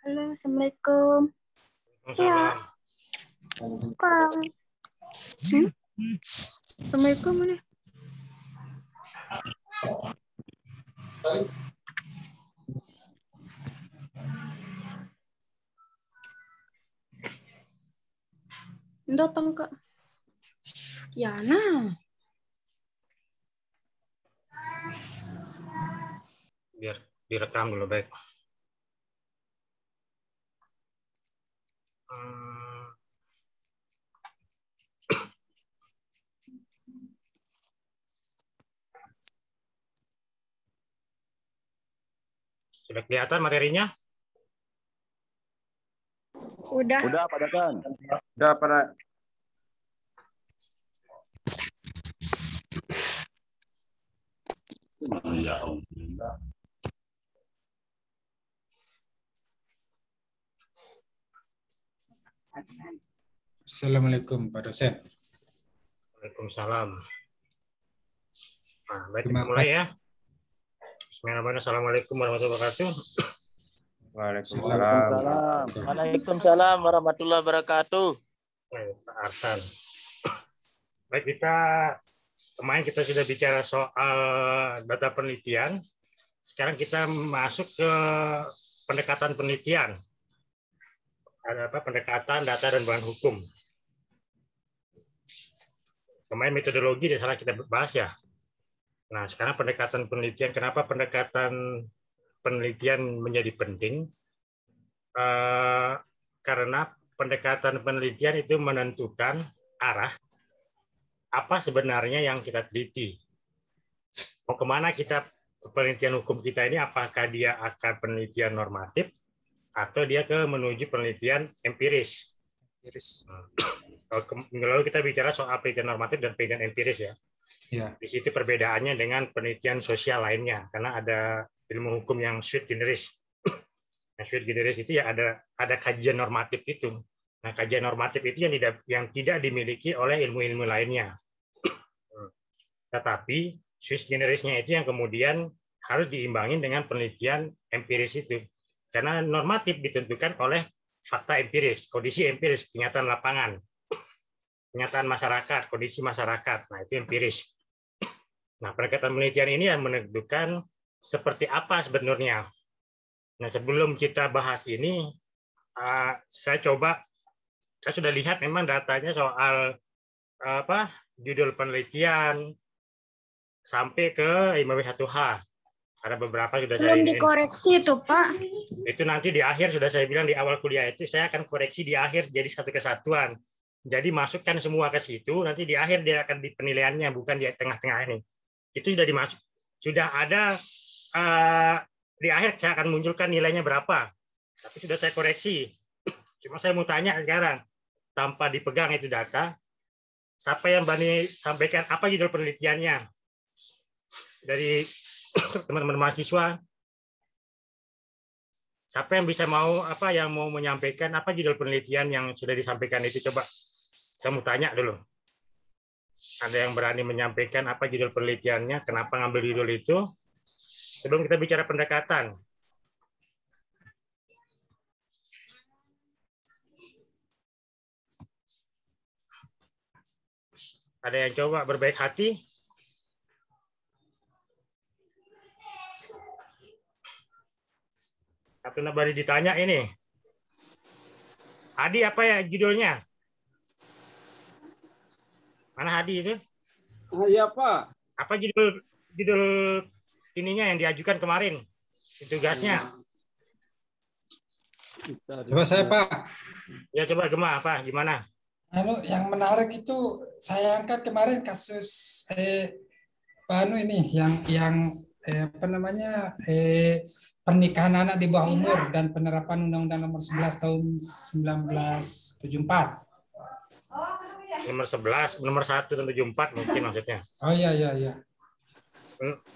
Halo, Assalamualaikum. Ya, Kang. Assalamualaikum mana? Datang Kak. Yana. Biar direkam dulu, baik. Sudah kelihatan materinya? Udah. Udah pada kan? Udah pada. Ya Allah. Assalamualaikum Pak dosen. Waalaikumsalam. Nah, baik, kita mulai ya. Bismillahirrahmanirrahim. Assalamualaikum warahmatullahi wabarakatuh. Waalaikumsalam. Waalaikumsalam warahmatullahi wabarakatuh. Pak Arsan. Baik, kemarin kita sudah bicara soal data penelitian. Sekarang kita masuk ke pendekatan penelitian. Ada apa? Pendekatan data dan bahan hukum. Kemarin metodologi di sana kita bahas ya. Nah, sekarang pendekatan penelitian. Kenapa pendekatan penelitian menjadi penting? Karena pendekatan penelitian itu menentukan arah apa sebenarnya yang kita teliti. Mau kemana kita penelitian hukum kita ini? Apakah dia akan penelitian normatif atau dia menuju penelitian empiris? Lalu kita bicara soal penelitian normatif dan penelitian empiris ya. Ya. Di situ perbedaannya dengan penelitian sosial lainnya, karena ada ilmu hukum yang sui generis. Nah, sui generis itu ya ada kajian normatif itu. Nah, kajian normatif itu yang tidak dimiliki oleh ilmu-ilmu lainnya. Tetapi sui generisnya itu yang kemudian harus diimbangi dengan penelitian empiris itu. Karena normatif ditentukan oleh fakta empiris, kondisi empiris, kenyataan lapangan, kenyataan masyarakat, kondisi masyarakat. Nah, itu empiris. Nah, pendekatan penelitian ini yang menentukan seperti apa sebenarnya. Nah, sebelum kita bahas ini, saya sudah lihat memang datanya soal judul penelitian sampai ke 5W1H. Ada beberapa sudah Belum dikoreksi itu, Pak. Itu nanti di akhir sudah saya bilang di awal kuliah itu saya akan koreksi di akhir jadi satu kesatuan. Jadi masukkan semua ke situ, nanti di akhir dia akan di penilaiannya, bukan di tengah-tengah ini. Itu sudah dimasuk, sudah ada di akhir saya akan munculkan nilainya berapa. Tapi sudah saya koreksi. Cuma saya mau tanya sekarang, tanpa dipegang itu data, siapa yang berani sampaikan apa judul penelitiannya dari teman-teman mahasiswa? Siapa yang bisa yang mau menyampaikan apa judul penelitian yang sudah disampaikan itu? Coba saya mau tanya dulu. Ada yang berani menyampaikan apa judul penelitiannya, kenapa ngambil judul itu? Sebelum kita bicara pendekatan. Ada yang coba berbaik hati? Atau baru ditanya ini? Hadi, apa ya judulnya? Mana Hadi itu? Iya, Pak. Apa judul ininya yang diajukan kemarin? Tugasnya. Coba saya, Pak. Ya, coba gimana? Yang menarik itu saya angkat kemarin kasus pernikahan anak di bawah umur dan penerapan Undang-Undang Nomor 11 tahun 1974. Nomor 11, nomor 1 dan 74 mungkin maksudnya. Oh iya.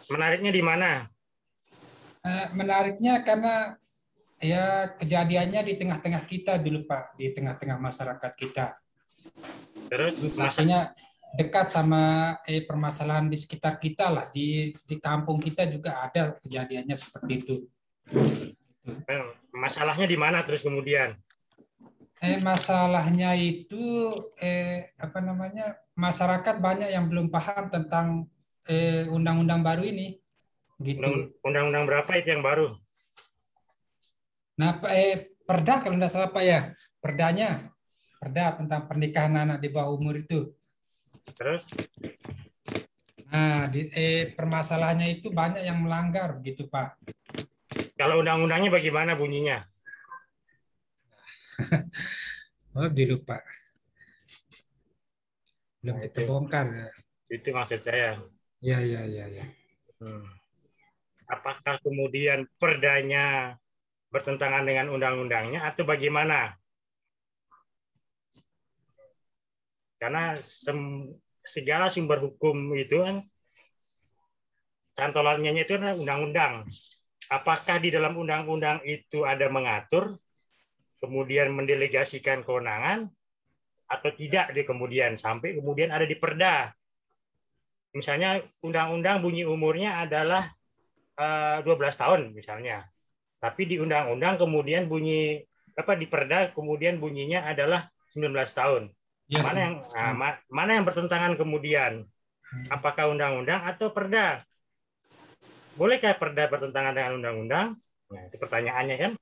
Menariknya di mana? Menariknya karena ya kejadiannya di tengah-tengah kita dulu, Pak, di tengah-tengah masyarakat kita. Terus artinya dekat sama permasalahan di sekitar kita lah, di kampung kita juga ada kejadiannya seperti itu. Masalahnya di mana terus kemudian? Masalahnya itu apa namanya, masyarakat banyak yang belum paham tentang undang-undang baru ini, gitu. Undang-undang berapa itu yang baru? Nah, Perda kalau tidak salah Pak ya, Perda tentang pernikahan anak di bawah umur itu. Terus? Nah, permasalahannya itu banyak yang melanggar, gitu Pak. Kalau undang-undangnya bagaimana bunyinya? Oh, dilupa. Belum Nah, kita bongkar. itu maksud saya. Ya. Apakah kemudian perdanya bertentangan dengan undang-undangnya atau bagaimana? Karena segala sumber hukum itu kan cantolannya itu adalah undang-undang. Apakah di dalam undang-undang itu ada mengatur, kemudian mendelegasikan kewenangan, atau tidak di kemudian sampai kemudian ada di perda. Misalnya undang-undang bunyi umurnya adalah 12 tahun misalnya. Tapi di undang-undang kemudian bunyi di perda kemudian bunyinya adalah 19 tahun. Yes, mana yang bertentangan kemudian? Apakah undang-undang atau perda? Bolehkah perda bertentangan dengan undang-undang? Nah, itu pertanyaannya kan.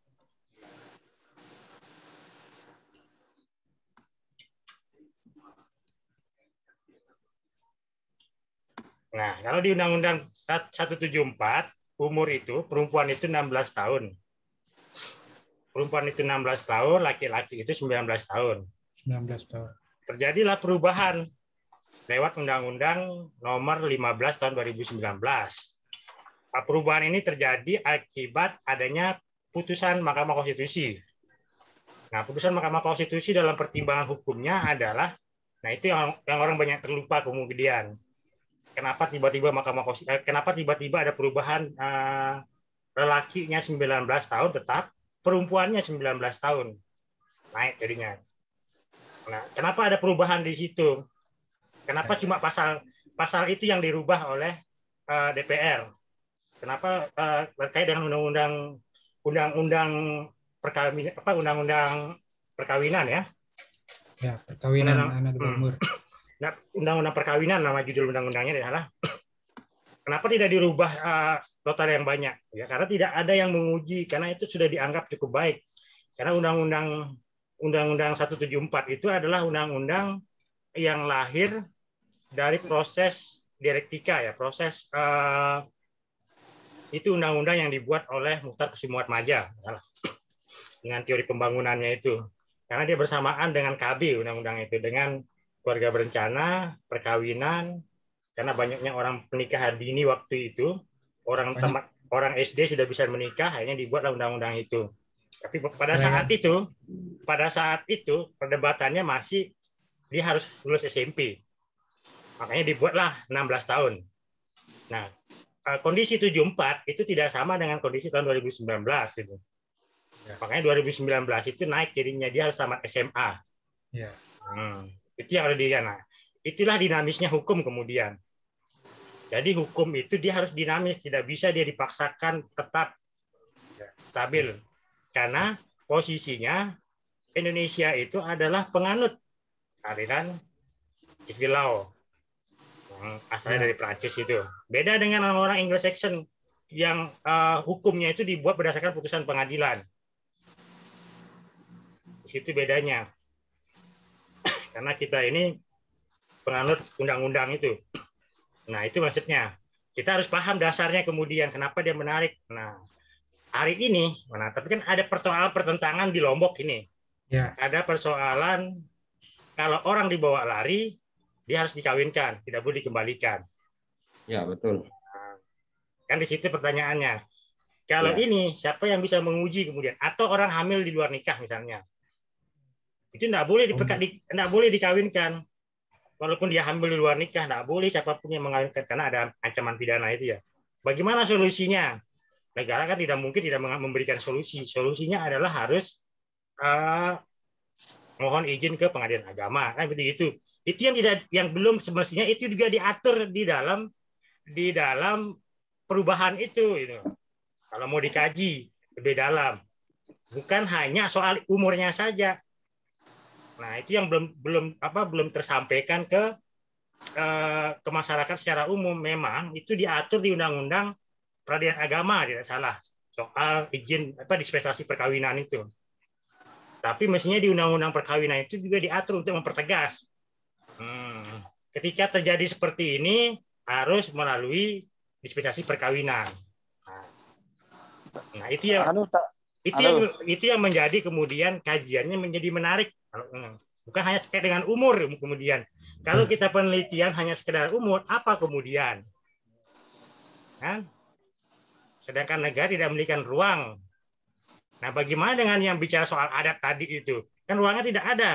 Nah, kalau di Undang-Undang 174, umur itu, perempuan itu 16 tahun. Perempuan itu 16 tahun, laki-laki itu 19 tahun. 19 tahun. Terjadilah perubahan lewat Undang-Undang nomor 15 tahun 2019. Perubahan ini terjadi akibat adanya putusan Mahkamah Konstitusi. Nah, putusan Mahkamah Konstitusi dalam pertimbangan hukumnya adalah, nah itu yang orang banyak terlupa kemudian. Kenapa tiba-tiba kenapa tiba-tiba ada perubahan lelakinya 19 tahun tetap, perempuannya 19 tahun naik jadinya. Nah, kenapa ada perubahan di situ? Kenapa cuma pasal itu yang dirubah oleh DPR? Kenapa terkait dengan undang-undang perkawinan ya? Ya, perkawinan anak di bawah umur. Nah, undang-undang perkawinan nama judul undang-undangnya adalah kenapa tidak dirubah total yang banyak? Ya, karena tidak ada yang menguji, karena itu sudah dianggap cukup baik. Karena Undang-Undang 174 itu adalah undang-undang yang lahir dari proses dialektika ya, proses itu undang-undang yang dibuat oleh Muchtar Kusumuatmadja dengan teori pembangunannya itu. Karena dia bersamaan dengan KB undang-undang itu, dengan keluarga berencana, perkawinan, karena banyaknya orang pernikahan dini waktu itu, orang SD sudah bisa menikah, akhirnya dibuatlah undang-undang itu. Tapi pada saat itu perdebatannya masih dia harus lulus SMP. Makanya dibuatlah 16 tahun. Nah, kondisi 74 itu tidak sama dengan kondisi tahun 2019 itu. Makanya 2019 itu naik jadinya dia harus tamat SMA. Ya. Itu yang ada di sana. Itulah dinamisnya hukum kemudian. Jadi hukum itu dia harus dinamis, tidak bisa dia dipaksakan tetap stabil. Karena posisinya Indonesia itu adalah penganut aliran civil law yang asalnya dari Prancis itu. Beda dengan orang-orang Anglo-Saxon yang hukumnya itu dibuat berdasarkan putusan pengadilan. Di situ bedanya. Karena kita ini penganut undang-undang itu. Nah, itu maksudnya. Kita harus paham dasarnya kemudian kenapa dia menarik. Nah, hari ini, tapi kan ada persoalan pertentangan di Lombok ini. Ya. Ada persoalan kalau orang dibawa lari, dia harus dikawinkan, tidak boleh dikembalikan. Ya, betul. Kan di situ pertanyaannya. Kalau ini, siapa yang bisa menguji kemudian? Atau orang hamil di luar nikah misalnya. Itu tidak boleh dikawinkan. Walaupun dia hamil di luar nikah, tidak boleh siapapun yang mengawinkan, karena ada ancaman pidana itu ya. Bagaimana solusinya? Negara kan tidak mungkin tidak memberikan solusi. Solusinya adalah harus mohon izin ke pengadilan agama, kan begitu. Itu yang belum semestinya itu juga diatur di dalam perubahan itu. Gitu. Kalau mau dikaji, lebih dalam. Bukan hanya soal umurnya saja. Nah, itu yang belum tersampaikan ke masyarakat secara umum. Memang itu diatur di Undang-Undang Peradilan Agama, tidak salah, soal izin dispensasi perkawinan itu. Tapi mestinya di Undang-Undang Perkawinan itu juga diatur untuk mempertegas. Ketika terjadi seperti ini harus melalui dispensasi perkawinan. Nah, itu yang menjadi kemudian kajiannya menjadi menarik. Bukan hanya terkait dengan umur kemudian. Kalau kita penelitian hanya sekedar umur, apa kemudian? Kan? Sedangkan negara tidak memberikan ruang. Nah, bagaimana dengan yang bicara soal adat tadi itu? Kan ruangnya tidak ada.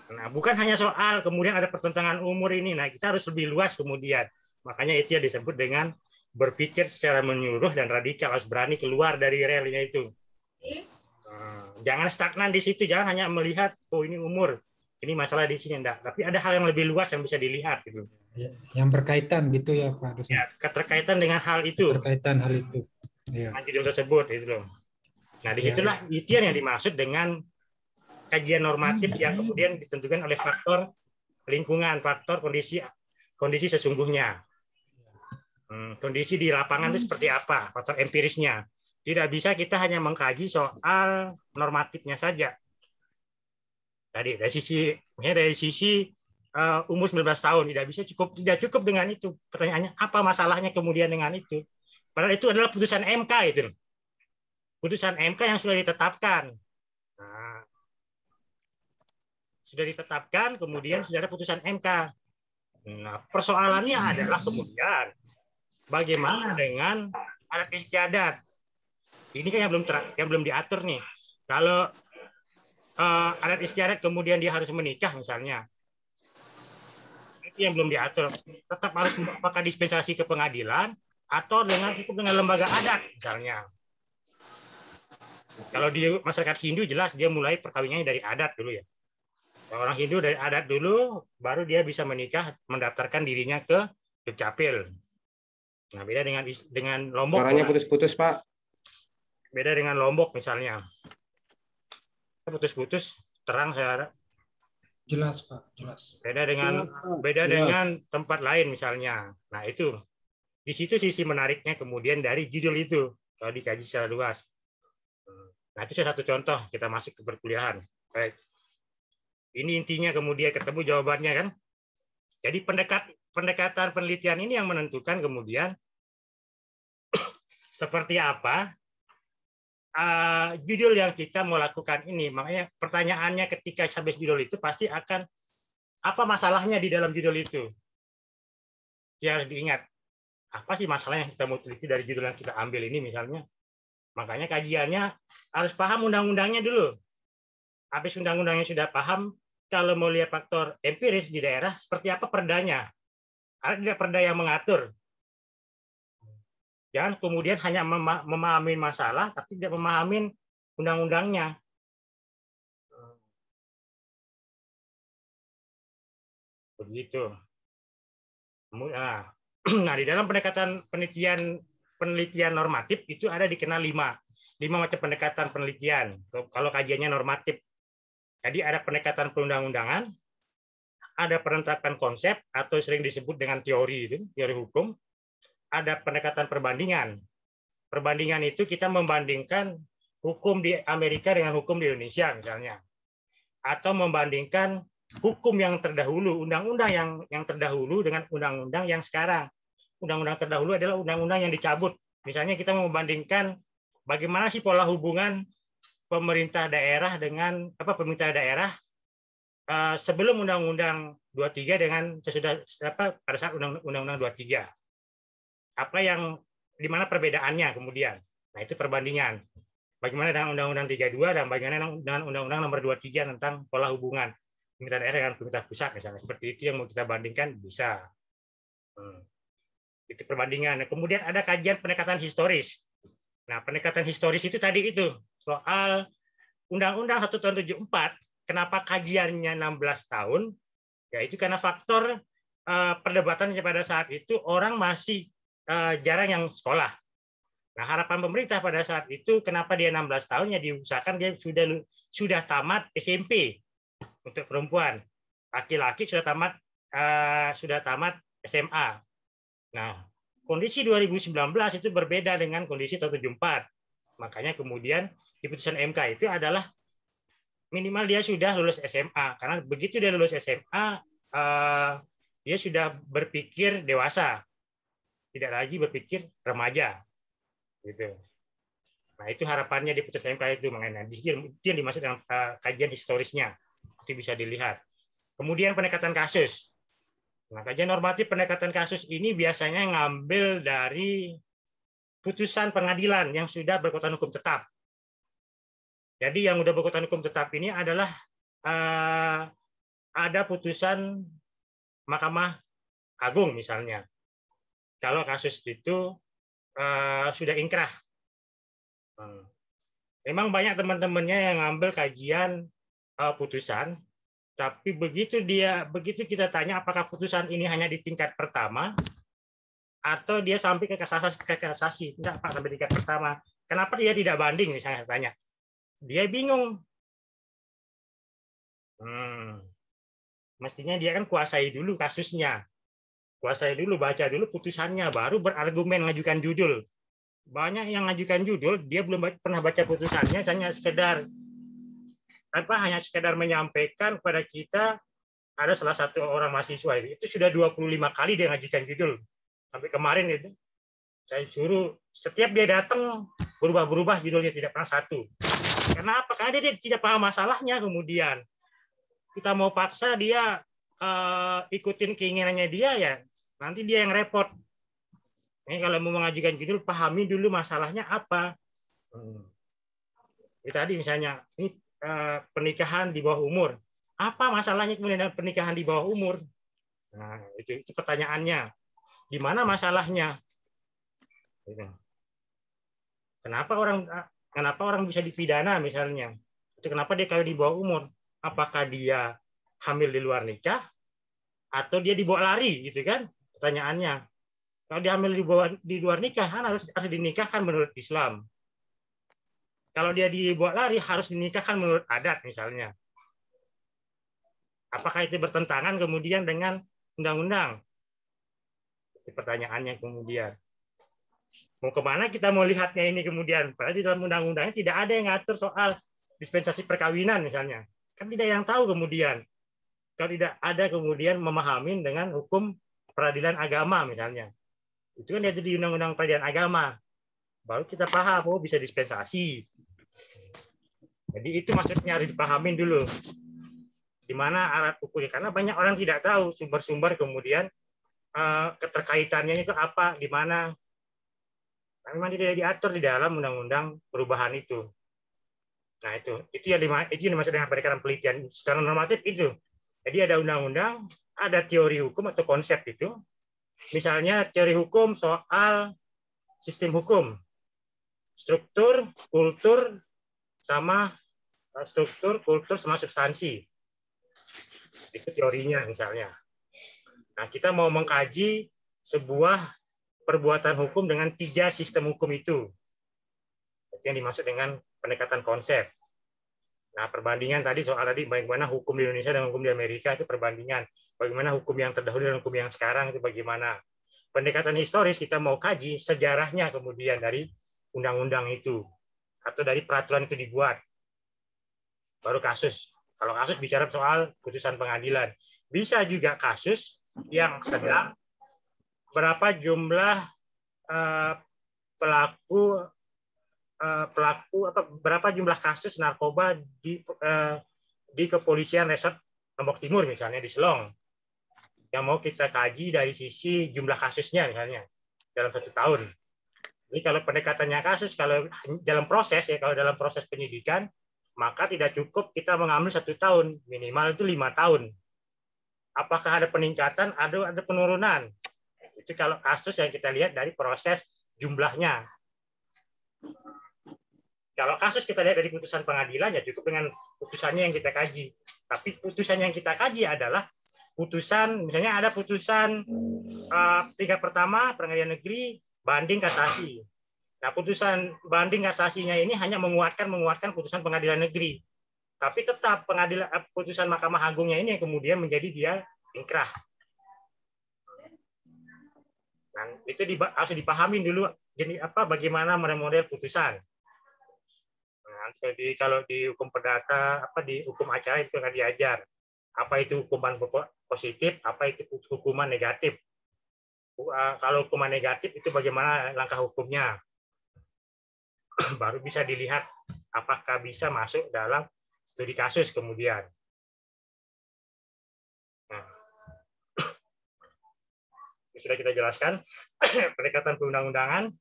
Nah, bukan hanya soal kemudian ada pertentangan umur ini. Nah, kita harus lebih luas kemudian. Makanya itu yang disebut dengan berpikir secara menyeluruh dan radikal, harus berani keluar dari relnya itu. Jangan stagnan di situ, jangan hanya melihat ini umur, ini masalah di sini, enggak. Tapi ada hal yang lebih luas yang bisa dilihat gitu. Yang berkaitan gitu ya Pak dosen. Ya, keterkaitan dengan hal itu. Terkaitan hal itu. Ya. Dengan judul tersebut itu loh. Nah, disitulah itu yang dimaksud dengan kajian normatif yang kemudian ditentukan oleh faktor lingkungan, faktor kondisi sesungguhnya. Kondisi di lapangan itu seperti apa, faktor empirisnya. Tidak bisa kita hanya mengkaji soal normatifnya saja. Tadi dari sisi umur 19 tahun tidak cukup dengan itu. Pertanyaannya apa masalahnya kemudian dengan itu? Padahal itu adalah putusan MK itu. Putusan MK yang sudah ditetapkan. Nah, sudah ditetapkan, kemudian sudah ada putusan MK. Nah, persoalannya adalah kemudian bagaimana dengan adat istiadat? Ini kan yang belum diatur nih. Kalau adat istiadat kemudian dia harus menikah misalnya, itu yang belum diatur. Tetap harus apakah dispensasi ke pengadilan atau cukup dengan lembaga adat misalnya. Kalau di masyarakat Hindu jelas dia mulai perkawinannya dari adat dulu ya. Kalau orang Hindu dari adat dulu, baru dia bisa menikah, mendaftarkan dirinya ke Dukcapil. Nah, beda dengan Lombok. Suaranya putus-putus, Pak. Beda dengan Lombok misalnya. Putus-putus, terang saya. Jelas, Pak, jelas. Beda dengan tempat lain misalnya. Nah, itu. Di situ sisi menariknya kemudian dari judul itu kalau dikaji secara luas. Nah, itu salah satu contoh kita masuk ke perkuliahan. Baik. Ini intinya kemudian ketemu jawabannya kan. Jadi pendekatan penelitian ini yang menentukan kemudian seperti apa judul yang kita mau lakukan ini. Makanya pertanyaannya ketika habis judul itu pasti akan apa masalahnya di dalam judul itu. Jadi harus diingat, apa sih masalah yang kita mau teliti dari judul yang kita ambil ini misalnya. Makanya kajiannya harus paham undang-undangnya dulu. Habis undang-undangnya sudah paham, kalau mau lihat faktor empiris di daerah, seperti apa perdanya. Ada tidak perda yang mengatur. Jangan kemudian hanya memahami masalah, tapi tidak memahami undang-undangnya. Begitu. Nah, di dalam pendekatan penelitian normatif itu ada dikenal 5 macam pendekatan penelitian. Kalau kajiannya normatif, jadi ada pendekatan perundang-undangan, ada penetapan konsep atau sering disebut dengan teori hukum. Ada pendekatan perbandingan. Perbandingan itu kita membandingkan hukum di Amerika dengan hukum di Indonesia misalnya. Atau membandingkan hukum yang terdahulu, undang-undang yang terdahulu dengan undang-undang yang sekarang. Undang-undang terdahulu adalah undang-undang yang dicabut. Misalnya kita membandingkan bagaimana sih pola hubungan pemerintah daerah dengan pemerintah daerah sebelum Undang-Undang 23 dengan sesudah pada saat Undang-Undang 23. Apa yang di mana perbedaannya kemudian. Nah, itu perbandingan. Bagaimana dengan Undang-Undang 32 dan bagaimana dengan Undang-Undang Nomor 23 tentang pola hubungan pemerintah daerah dengan pemerintah pusat misalnya. Seperti itu yang mau kita bandingkan bisa. Itu perbandingan. Kemudian ada kajian pendekatan historis. Nah, pendekatan historis itu tadi itu soal Undang-Undang 1 tahun 74. Kenapa kajiannya 16 tahun? Ya itu karena faktor perdebatannya pada saat itu orang masih jarang yang sekolah. Nah, harapan pemerintah pada saat itu, kenapa dia 16 tahun, ya diusahakan dia sudah tamat SMP untuk perempuan. Laki-laki sudah tamat SMA. Nah, kondisi 2019 itu berbeda dengan kondisi tahun 74. Makanya kemudian di putusan MK itu adalah minimal dia sudah lulus SMA. Karena begitu dia lulus SMA, dia sudah berpikir dewasa, tidak lagi berpikir remaja. Gitu. Nah, itu harapannya di putusan MK itu mengenai itu yang dimaksud dengan kajian historisnya. Itu bisa dilihat. Kemudian pendekatan kasus. Nah, kajian normatif pendekatan kasus ini biasanya ngambil dari putusan pengadilan yang sudah berkekuatan hukum tetap. Jadi yang sudah berkekuatan hukum tetap ini adalah ada putusan Mahkamah Agung misalnya. Kalau kasus itu sudah inkrah. Memang banyak teman-temannya yang ngambil kajian putusan, tapi begitu kita tanya apakah putusan ini hanya di tingkat pertama atau dia sampai ke kasasi. Tidak, Pak, sampai tingkat pertama. Kenapa dia tidak banding misalnya tanya? Dia bingung. Mestinya dia kan kuasai dulu kasusnya. Kuasai dulu, baca dulu putusannya, baru berargumen ngajukan judul. Banyak yang ngajukan judul, dia belum pernah baca putusannya, hanya sekedar menyampaikan kepada kita. Ada salah satu orang mahasiswa itu sudah 25 kali dia ngajukan judul. Sampai kemarin itu saya suruh setiap dia datang berubah-berubah judulnya, tidak pernah satu. Karena apa? Karena dia tidak paham masalahnya. Kemudian kita mau paksa dia ikutin keinginannya dia, ya nanti dia yang repot. Ini kalau mau mengajukan judul, pahami dulu masalahnya apa. Ini tadi misalnya ini pernikahan di bawah umur. Apa masalahnya kemudian dengan pernikahan di bawah umur? Nah, itu pertanyaannya. Di mana masalahnya? Kenapa orang bisa dipidana misalnya? Itu kenapa dia kalau di bawah umur? Apakah dia hamil di luar nikah atau dia dibawa lari, gitu kan? Pertanyaannya. Kalau dia hamil di luar nikah, kan harus dinikahkan menurut Islam. Kalau dia dibawa lari, harus dinikahkan menurut adat misalnya. Apakah itu bertentangan kemudian dengan undang-undang? Itu pertanyaannya kemudian. Mau kemana kita mau lihatnya ini kemudian? Padahal di dalam undang-undangnya tidak ada yang ngatur soal dispensasi perkawinan misalnya. Kan tidak yang tahu kemudian. Kalau tidak ada kemudian memahami dengan hukum peradilan agama misalnya. Itu kan dia di undang-undang peradilan agama. Baru kita paham, oh bisa dispensasi. Jadi itu maksudnya harus dipahamin dulu. Di mana alat ukurnya. Karena banyak orang tidak tahu sumber-sumber kemudian keterkaitannya itu apa, di mana. Memang tidak diatur di dalam undang-undang perubahan itu. Nah, itu yang dimaksud dengan pendekatan penelitian secara normatif itu. Jadi ada undang-undang, ada teori hukum atau konsep itu. Misalnya teori hukum soal sistem hukum, struktur, kultur, sama substansi. Itu teorinya misalnya. Nah, kita mau mengkaji sebuah perbuatan hukum dengan 3 sistem hukum itu. Itu yang dimaksud dengan pendekatan konsep. Nah, perbandingan tadi soal bagaimana hukum di Indonesia dan hukum di Amerika itu perbandingan. Bagaimana hukum yang terdahulu dan hukum yang sekarang itu bagaimana. Pendekatan historis kita mau kaji sejarahnya kemudian dari undang-undang itu atau dari peraturan itu dibuat. Baru kasus. Kalau kasus bicara soal putusan pengadilan. Bisa juga kasus yang sedang berapa jumlah pelaku atau berapa jumlah kasus narkoba di kepolisian Resort Lombok Timur misalnya di Selong, yang mau kita kaji dari sisi jumlah kasusnya misalnya dalam 1 tahun. Jadi kalau pendekatannya kasus, kalau dalam proses ya, kalau dalam proses penyidikan, maka tidak cukup kita mengambil 1 tahun, minimal itu 5 tahun. Apakah ada peningkatan, ada penurunan? Itu kalau kasus yang kita lihat dari proses jumlahnya. Kalau kasus kita lihat dari putusan pengadilan, ya cukup dengan putusannya yang kita kaji. Tapi putusan yang kita kaji adalah putusan, misalnya ada putusan tingkat pertama pengadilan negeri banding kasasi. Nah, putusan banding kasasinya ini hanya menguatkan putusan pengadilan negeri. Tapi tetap putusan Mahkamah Agungnya ini yang kemudian menjadi dia ingkrah. Nah, itu harus dipahami dulu bagaimana model putusan. Nah, jadi kalau di hukum perdata, di hukum acara itu nggak diajar. Apa itu hukuman positif, apa itu hukuman negatif. Kalau hukuman negatif itu bagaimana langkah hukumnya. Baru bisa dilihat apakah bisa masuk dalam studi kasus kemudian. Nah, sudah kita jelaskan pendekatan perundang-undangan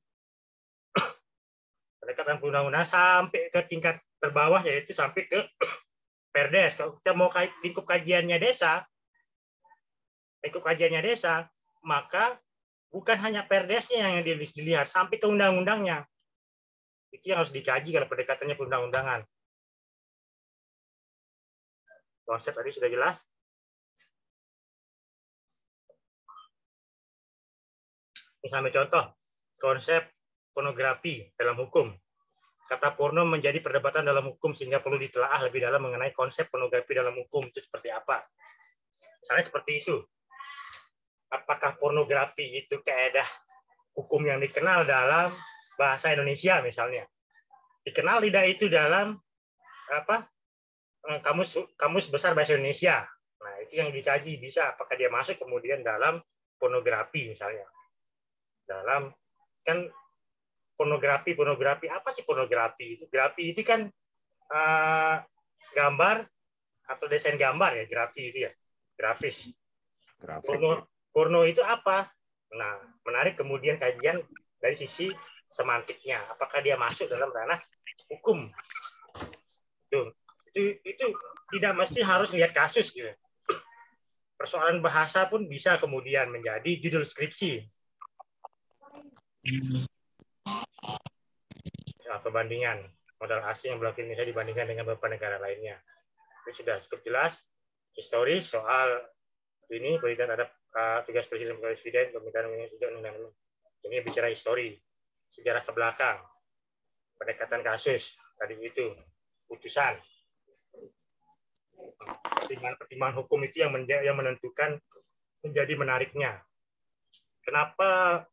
sampai ke tingkat terbawah, yaitu sampai ke Perdes. Kalau kita mau lingkup kajiannya desa, maka bukan hanya Perdesnya yang dilihat, sampai ke undang-undangnya. Itu yang harus dikaji kalau pendekatannya perundang-undangan. Konsep tadi sudah jelas. Misalnya contoh, konsep pornografi dalam hukum. Kata porno menjadi perdebatan dalam hukum sehingga perlu ditelaah lebih dalam mengenai konsep pornografi dalam hukum itu seperti apa. Misalnya seperti itu. Apakah pornografi itu kaedah hukum yang dikenal dalam bahasa Indonesia misalnya? Dikenal tidak itu dalam kamus besar bahasa Indonesia. Nah, itu yang dikaji, bisa apakah dia masuk kemudian dalam pornografi misalnya. Dalam kan pornografi apa sih pornografi itu? Grafi itu kan gambar atau desain gambar ya, grafi itu ya, grafis. Porno itu apa? Nah, menarik kemudian kajian dari sisi semantiknya, apakah dia masuk dalam ranah hukum. Itu tidak mesti harus lihat kasus gitu. Persoalan bahasa pun bisa kemudian menjadi judul skripsi. Nah, perbandingan modal asing yang berlaku di Indonesia dibandingkan dengan beberapa negara lainnya. Ini sudah cukup jelas. Historis soal ini berita terhadap tugas presiden, pemerintahan ini bicara histori, sejarah ke belakang, pendekatan kasus tadi itu, putusan, pertimbangan hukum itu yang menentukan menjadi menariknya. Kenapa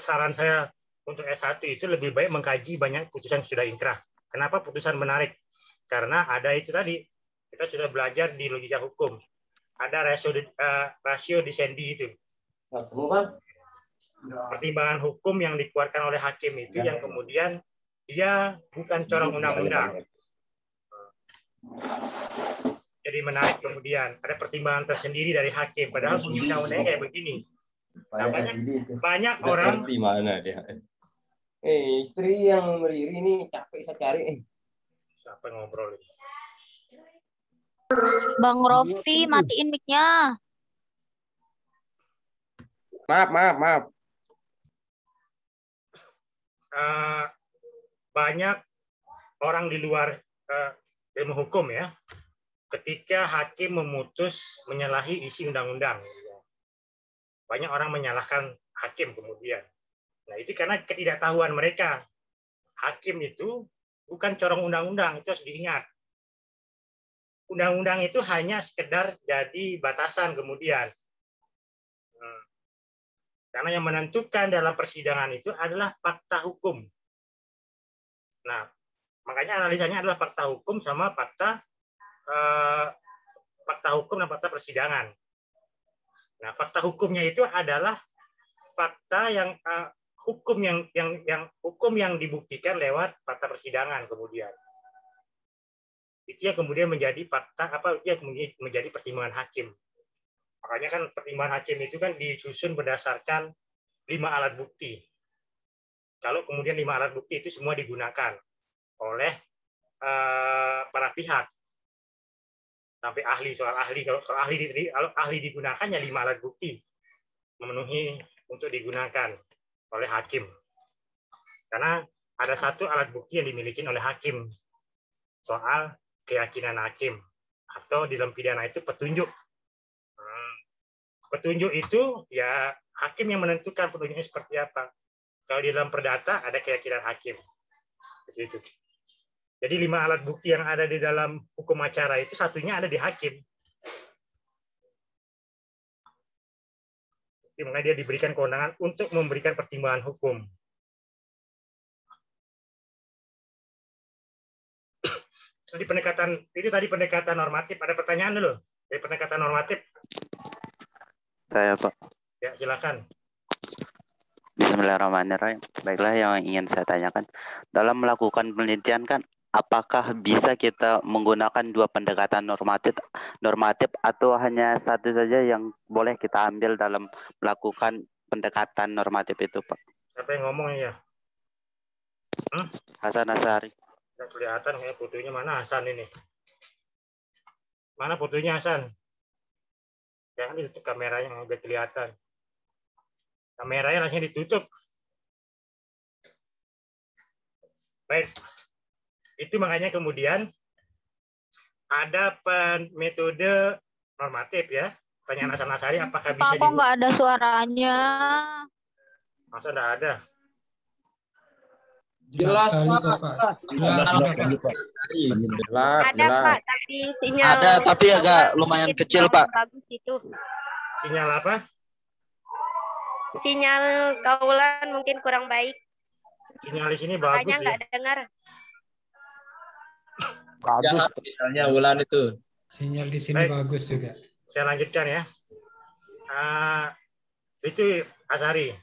saran saya untuk S1 itu lebih baik mengkaji banyak putusan sudah ingkrah. Kenapa putusan menarik? Karena ada itu tadi, kita sudah belajar di logika hukum. Ada rasio Disendi itu. Pertimbangan hukum yang dikeluarkan oleh hakim itu yang kemudian dia bukan corong undang-undang. Jadi menarik kemudian ada pertimbangan tersendiri dari hakim. Padahal bunyi undang-undangnya kayak begini. Nah, banyak orang. Di mana dia? Istri yang meriri ini capek saya cari. Siapa yang ngobrol ini? Bang Rofi, matiin mic-nya. Maaf. Banyak orang di luar ilmu hukum ya, ketika hakim memutus menyalahi isi undang-undang. Banyak orang menyalahkan hakim kemudian. Nah, itu karena ketidaktahuan mereka. Hakim itu bukan corong undang-undang, itu harus diingat. Undang-undang itu hanya sekedar jadi batasan kemudian. Karena yang menentukan dalam persidangan itu adalah fakta hukum. Nah, makanya analisanya adalah fakta hukum sama fakta hukum dan fakta persidangan. Nah, fakta hukumnya itu adalah fakta yang hukum yang dibuktikan lewat fakta persidangan kemudian. Itu yang kemudian menjadi fakta yang kemudian menjadi pertimbangan hakim. Makanya kan pertimbangan hakim itu kan disusun berdasarkan 5 alat bukti. Kalau kemudian 5 alat bukti itu semua digunakan oleh para pihak. Sampai ahli, soal ahli, kalau ahli digunakannya 5 alat bukti memenuhi untuk digunakan oleh hakim. Karena ada satu alat bukti yang dimiliki oleh hakim soal keyakinan hakim, atau di dalam pidana itu petunjuk. Petunjuk itu ya hakim yang menentukan petunjuknya seperti apa. Kalau di dalam perdata ada keyakinan hakim. Di situ. Jadi 5 alat bukti yang ada di dalam hukum acara itu satunya ada di hakim. Jadi, makanya dia diberikan kewenangan untuk memberikan pertimbangan hukum. Tadi pendekatan normatif. Ada pertanyaan dulu dari pendekatan normatif? Saya, Pak. Ya, silakan. Bismillahirrahmanirrahim. Baiklah, yang ingin saya tanyakan, dalam melakukan penelitian kan, apakah bisa kita menggunakan 2 pendekatan normatif atau hanya satu saja yang boleh kita ambil dalam melakukan pendekatan normatif itu, Pak? Siapa yang ngomong ya? Hasan Asy'ari. Nggak kelihatan kayak fotonya. Mana Hasan ini? Mana fotonya Hasan? Jangan ditutup kameranya, nggak kelihatan. Kameranya langsung ditutup. Baik. Itu makanya kemudian ada metode normatif ya. Pertanyaan Hasan Asy'ari, apakah bisa Kok nggak ada suaranya? Masa nggak ada? Jelas sekali kok, Pak. Jelas, Pak. Ada Pak, tapi sinyal Ada, tapi agak lumayan kecil, Pak. Bagus itu. Sinyal apa? Sinyal kaulan mungkin kurang baik. Sinyal di sini bagus Makanya ya. nggak dengar. Bagus sinyalnya Wulan itu. Sinyal di sini bagus juga. Saya lanjutkan ya. Itu Asy'ari.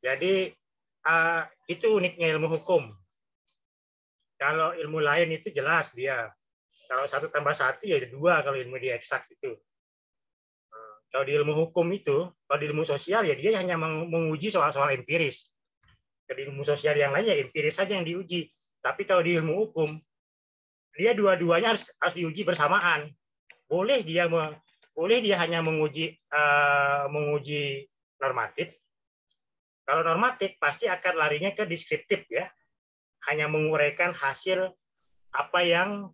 Jadi itu uniknya ilmu hukum. Kalau ilmu lain itu jelas dia. Kalau 1 tambah 1 ya 2 kalau ilmu dia eksak itu. Kalau di ilmu hukum itu, kalau di ilmu sosial ya dia hanya menguji soal-soal empiris. Kalau di ilmu sosial yang lain ya empiris saja yang diuji. Tapi kalau di ilmu hukum, dia dua-duanya harus diuji bersamaan. Boleh dia hanya menguji normatif. Kalau normatif pasti akan larinya ke deskriptif ya. Hanya menguraikan hasil apa yang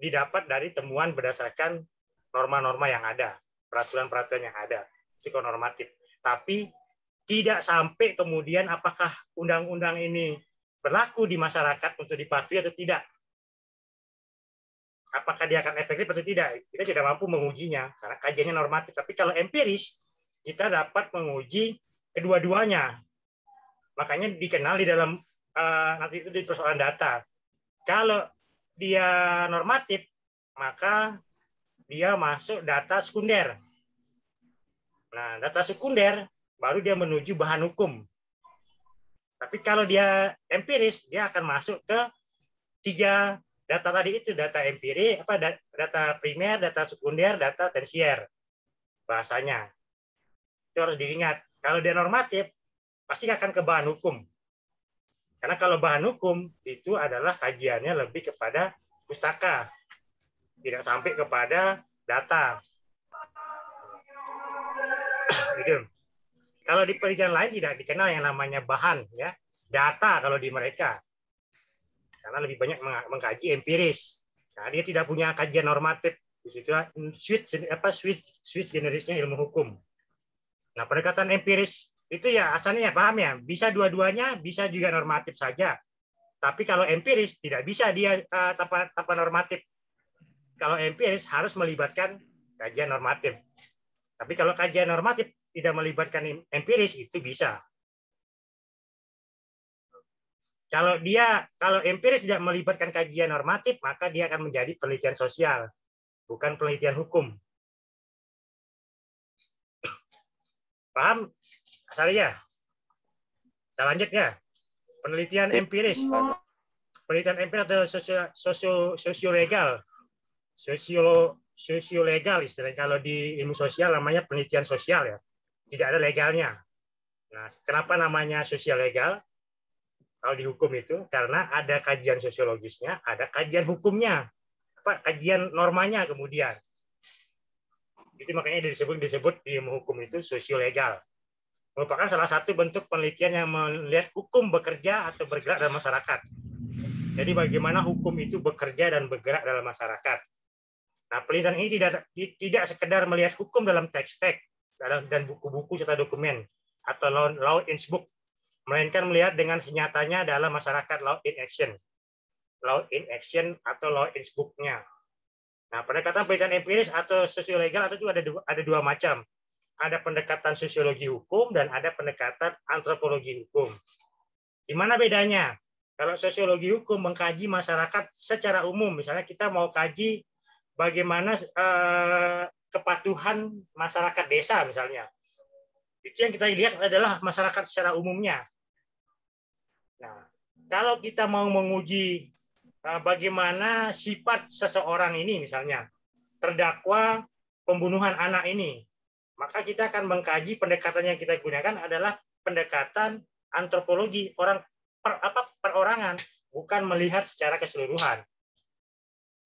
didapat dari temuan berdasarkan norma-norma yang ada, peraturan-peraturan yang ada, psikonormatif. Tapi tidak sampai kemudian apakah undang-undang ini berlaku di masyarakat untuk dipatuhi atau tidak. Apakah dia akan efektif atau tidak? Kita tidak mampu mengujinya karena kajiannya normatif. Tapi kalau empiris, kita dapat menguji kedua-duanya. Makanya dikenal di dalam nanti itu di persoalan data. Kalau dia normatif, maka dia masuk data sekunder. Nah, data sekunder baru dia menuju bahan hukum. Tapi kalau dia empiris, dia akan masuk ke 3 data tadi itu, data empiris, data primer, data sekunder, data tersier. Bahasanya. Itu harus diingat. Kalau dia normatif, pasti akan ke bahan hukum. Karena kalau bahan hukum itu adalah kajiannya lebih kepada pustaka, tidak sampai kepada data. Gitu. Kalau di penelitian lain tidak dikenal yang namanya bahan, ya, data kalau di mereka, karena lebih banyak mengkaji empiris. Nah, dia tidak punya kajian normatif. Di situ switch generisnya ilmu hukum. Nah, pendekatan empiris itu ya asalnya paham ya, bisa dua-duanya, bisa juga normatif saja. Tapi kalau empiris tidak bisa dia tanpa normatif. Kalau empiris harus melibatkan kajian normatif. Tapi kalau kajian normatif tidak melibatkan empiris itu bisa. Kalau empiris tidak melibatkan kajian normatif, maka dia akan menjadi penelitian sosial, bukan penelitian hukum. Paham? Asy'ari ya? Kita lanjut ya. Penelitian empiris. Penelitian empiris atau sosiolegal. Sosiolegal istilahnya. Kalau di ilmu sosial namanya penelitian sosial ya. Tidak ada legalnya. Nah, kenapa namanya sosiolegal? Kalau di hukum itu karena ada kajian sosiologisnya, ada kajian hukumnya. Kajian normanya kemudian. Itu makanya disebut di ilmu hukum itu sosiolegal. Merupakan salah satu bentuk penelitian yang melihat hukum bekerja atau bergerak dalam masyarakat. Jadi bagaimana hukum itu bekerja dan bergerak dalam masyarakat. Nah, penelitian ini tidak sekedar melihat hukum dalam teks-teks dan buku-buku serta dokumen atau law in book, melainkan melihat dengan senyatanya dalam masyarakat law in action. Law in action atau law in book-nya. Nah, pendekatan penelitian empiris atau sosiolegal itu ada dua macam. Ada pendekatan sosiologi hukum dan ada pendekatan antropologi hukum. Di mana bedanya? Kalau sosiologi hukum mengkaji masyarakat secara umum, misalnya kita mau kaji bagaimana kepatuhan masyarakat desa misalnya. Itu yang kita lihat adalah masyarakat secara umumnya. Nah, kalau kita mau menguji bagaimana sifat seseorang ini misalnya, terdakwa pembunuhan anak ini, maka kita akan mengkaji pendekatan yang kita gunakan adalah pendekatan antropologi perorangan, bukan melihat secara keseluruhan.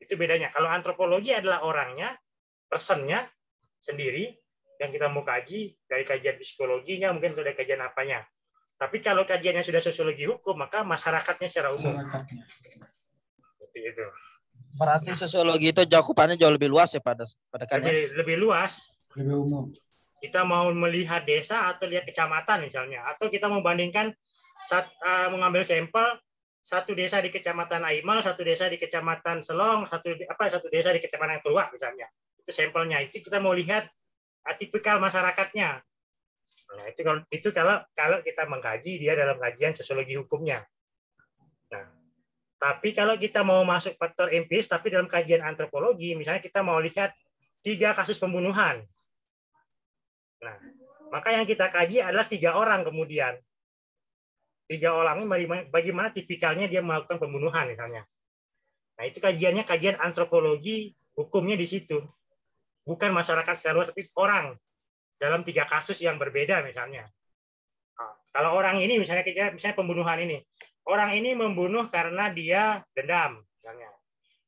Itu bedanya. Kalau antropologi adalah orangnya, personnya sendiri yang kita mau kaji dari kajian psikologinya, mungkin dari kajian apanya. Tapi kalau kajiannya sudah sosiologi hukum, maka masyarakatnya secara umum. Seperti itu. Berarti sosiologi itu cakupannya jauh lebih luas ya pada lebih luas. Lebih umum. Kita mau melihat desa atau lihat kecamatan misalnya, atau kita membandingkan mengambil sampel satu desa di kecamatan Aimal, satu desa di kecamatan Selong, satu desa di kecamatan Keluak misalnya. Itu sampelnya. Itu kita mau lihat tipikal masyarakatnya. Nah, itu kalau kita mengkaji dia dalam kajian sosiologi hukumnya. Nah, tapi kalau kita mau masuk faktor empiris, tapi dalam kajian antropologi, misalnya kita mau lihat 3 kasus pembunuhan. Nah, maka yang kita kaji adalah 3 orang kemudian. 3 orang ini bagaimana tipikalnya dia melakukan pembunuhan misalnya. Nah, itu kajiannya kajian antropologi hukumnya di situ. Bukan masyarakat secara luas, tapi orang. Dalam 3 kasus yang berbeda misalnya. Nah, kalau orang ini misalnya pembunuhan ini, orang ini membunuh karena dia dendam misalnya.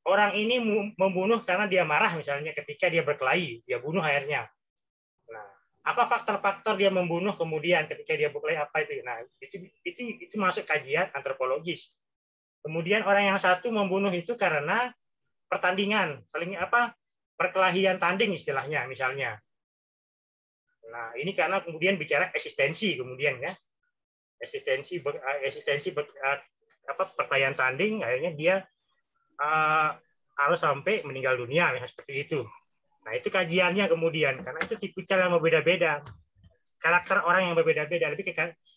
Orang ini membunuh karena dia marah misalnya ketika dia berkelahi, dia bunuh akhirnya. Nah, apa faktor-faktor dia membunuh kemudian ketika dia berkelahi apa itu? Nah, itu masuk kajian antropologis. Kemudian orang yang satu membunuh itu karena pertandingan, perkelahian tanding istilahnya misalnya. Nah, ini karena kemudian bicara eksistensi kemudian ya. Eksistensi perkelahian tanding akhirnya dia harus sampai meninggal dunia ya, seperti itu. Nah, itu kajiannya kemudian karena itu tipikal yang berbeda-beda. Karakter orang yang berbeda-beda.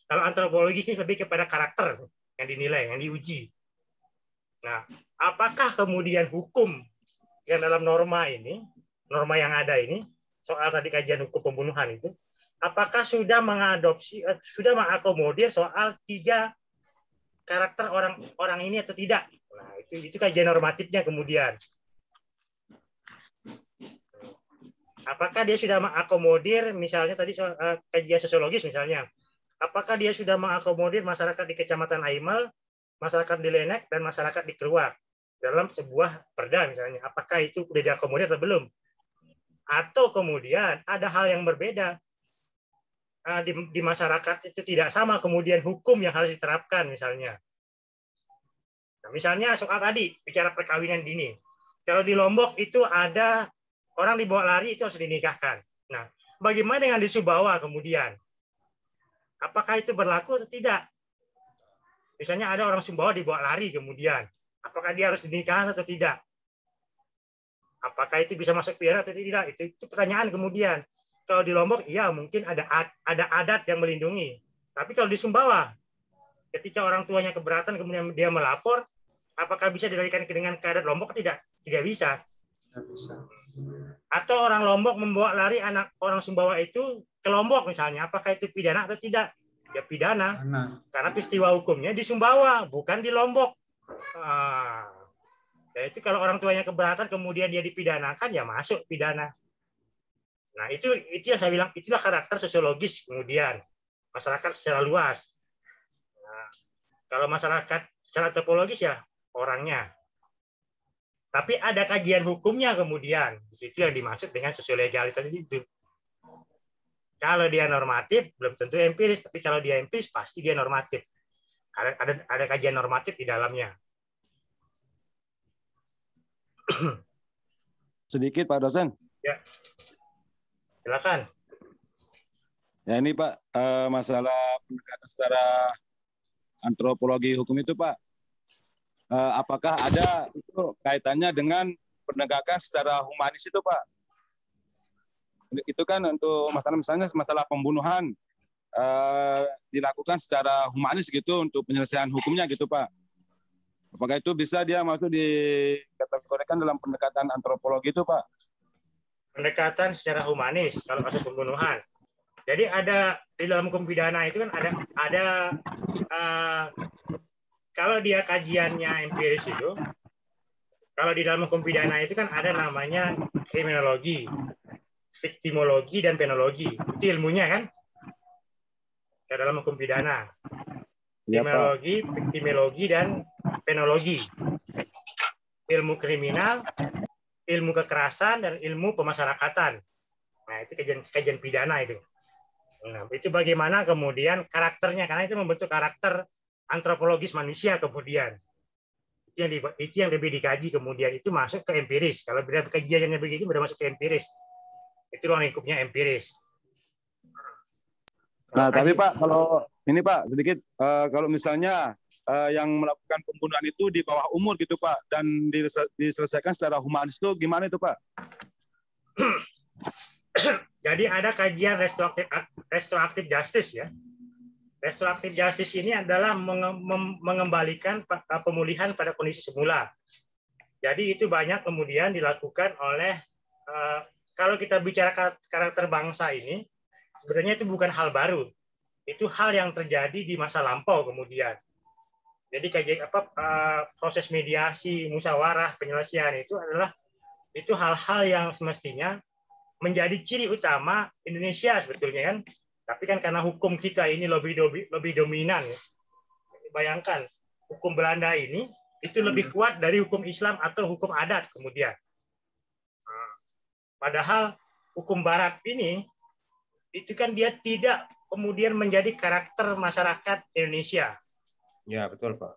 Kalau antropologi ini lebih kepada karakter yang dinilai, yang diuji. Nah, apakah kemudian hukum yang dalam norma yang ada ini, soal tadi kajian hukum pembunuhan itu, apakah sudah mengakomodir soal 3 karakter orang ini atau tidak? Nah, itu kajian normatifnya kemudian. Apakah dia sudah mengakomodir misalnya tadi soal kajian sosiologis misalnya, apakah dia sudah mengakomodir masyarakat di Kecamatan Aimal, masyarakat di Lenek, dan masyarakat di Keluak dalam sebuah perda misalnya, apakah itu sudah diakomodir atau belum? Atau kemudian ada hal yang berbeda di masyarakat itu tidak sama kemudian hukum yang harus diterapkan misalnya. Nah, misalnya soal tadi bicara perkawinan dini. Kalau di Lombok itu ada orang dibawa lari itu harus dinikahkan. Nah, bagaimana dengan di Sumbawa kemudian? Apakah itu berlaku atau tidak? Misalnya ada orang Sumbawa dibawa lari kemudian, apakah dia harus dinikahkan atau tidak? Apakah itu bisa masuk pidana atau tidak? Itu pertanyaan kemudian. Kalau di Lombok, iya mungkin ada adat yang melindungi. Tapi kalau di Sumbawa, ketika orang tuanya keberatan kemudian dia melapor, apakah bisa didalilkan dengan keadaan Lombok? Tidak bisa. Atau orang Lombok membawa lari anak orang Sumbawa itu ke Lombok misalnya, apakah itu pidana atau tidak? Ya pidana. Karena peristiwa hukumnya di Sumbawa, bukan di Lombok. Ya itu kalau orang tuanya keberatan kemudian dia dipidanakan ya masuk pidana. Nah, itu yang saya bilang itulah karakter sosiologis kemudian masyarakat secara luas. Nah, kalau masyarakat secara antropologis ya orangnya. Tapi ada kajian hukumnya kemudian. Di situ yang dimaksud dengan sosiolegalitas itu. Kalau dia normatif belum tentu empiris, tapi kalau dia empiris pasti dia normatif. Ada kajian normatif di dalamnya. Sedikit Pak dosen. Ya. Silakan. Ya ini Pak, masalah pendekatan secara antropologi hukum itu Pak, apakah ada itu kaitannya dengan penegakan secara humanis itu Pak? Itu kan untuk misalnya masalah pembunuhan dilakukan secara humanis gitu untuk penyelesaian hukumnya gitu Pak. Apakah itu bisa dia masuk dikategorikan dalam pendekatan antropologi itu Pak? Pendekatan secara humanis kalau kasus pembunuhan. Jadi ada di dalam hukum pidana itu kan ada kalau dia kajiannya empiris itu, kalau di dalam hukum pidana itu kan ada namanya kriminologi, viktimologi, dan penologi. Itu ilmunya kan? Ke dalam hukum pidana. Kriminologi, viktimologi, dan penologi. Ilmu kriminal, ilmu kekerasan, dan ilmu pemasyarakatan. Nah, itu kajian pidana itu. Nah, itu bagaimana kemudian karakternya, karena itu membentuk karakter antropologis manusia kemudian. Itu yang lebih dikaji kemudian, itu masuk ke empiris. Kalau kajiannya begitu, sudah masuk ke empiris. Itu ruang lingkupnya empiris. Nah, tapi Pak, kalau ini Pak, sedikit, kalau misalnya yang melakukan pembunuhan itu di bawah umur gitu Pak, dan diselesaikan secara humanis itu gimana itu Pak? Jadi ada kajian restoratif justice ya. Restoratif justice ini adalah mengembalikan pemulihan pada kondisi semula. Jadi itu banyak kemudian dilakukan oleh kalau kita bicara karakter bangsa ini, sebenarnya itu bukan hal baru. Itu hal yang terjadi di masa lampau kemudian. Jadi kajian proses mediasi, musyawarah, penyelesaian itu adalah hal-hal yang semestinya menjadi ciri utama Indonesia sebetulnya kan. Tapi kan karena hukum kita ini lebih dominan. Bayangkan hukum Belanda ini itu lebih kuat dari hukum Islam atau hukum adat kemudian. Padahal hukum Barat ini itu kan dia tidak kemudian menjadi karakter masyarakat Indonesia. Ya, betul, Pak.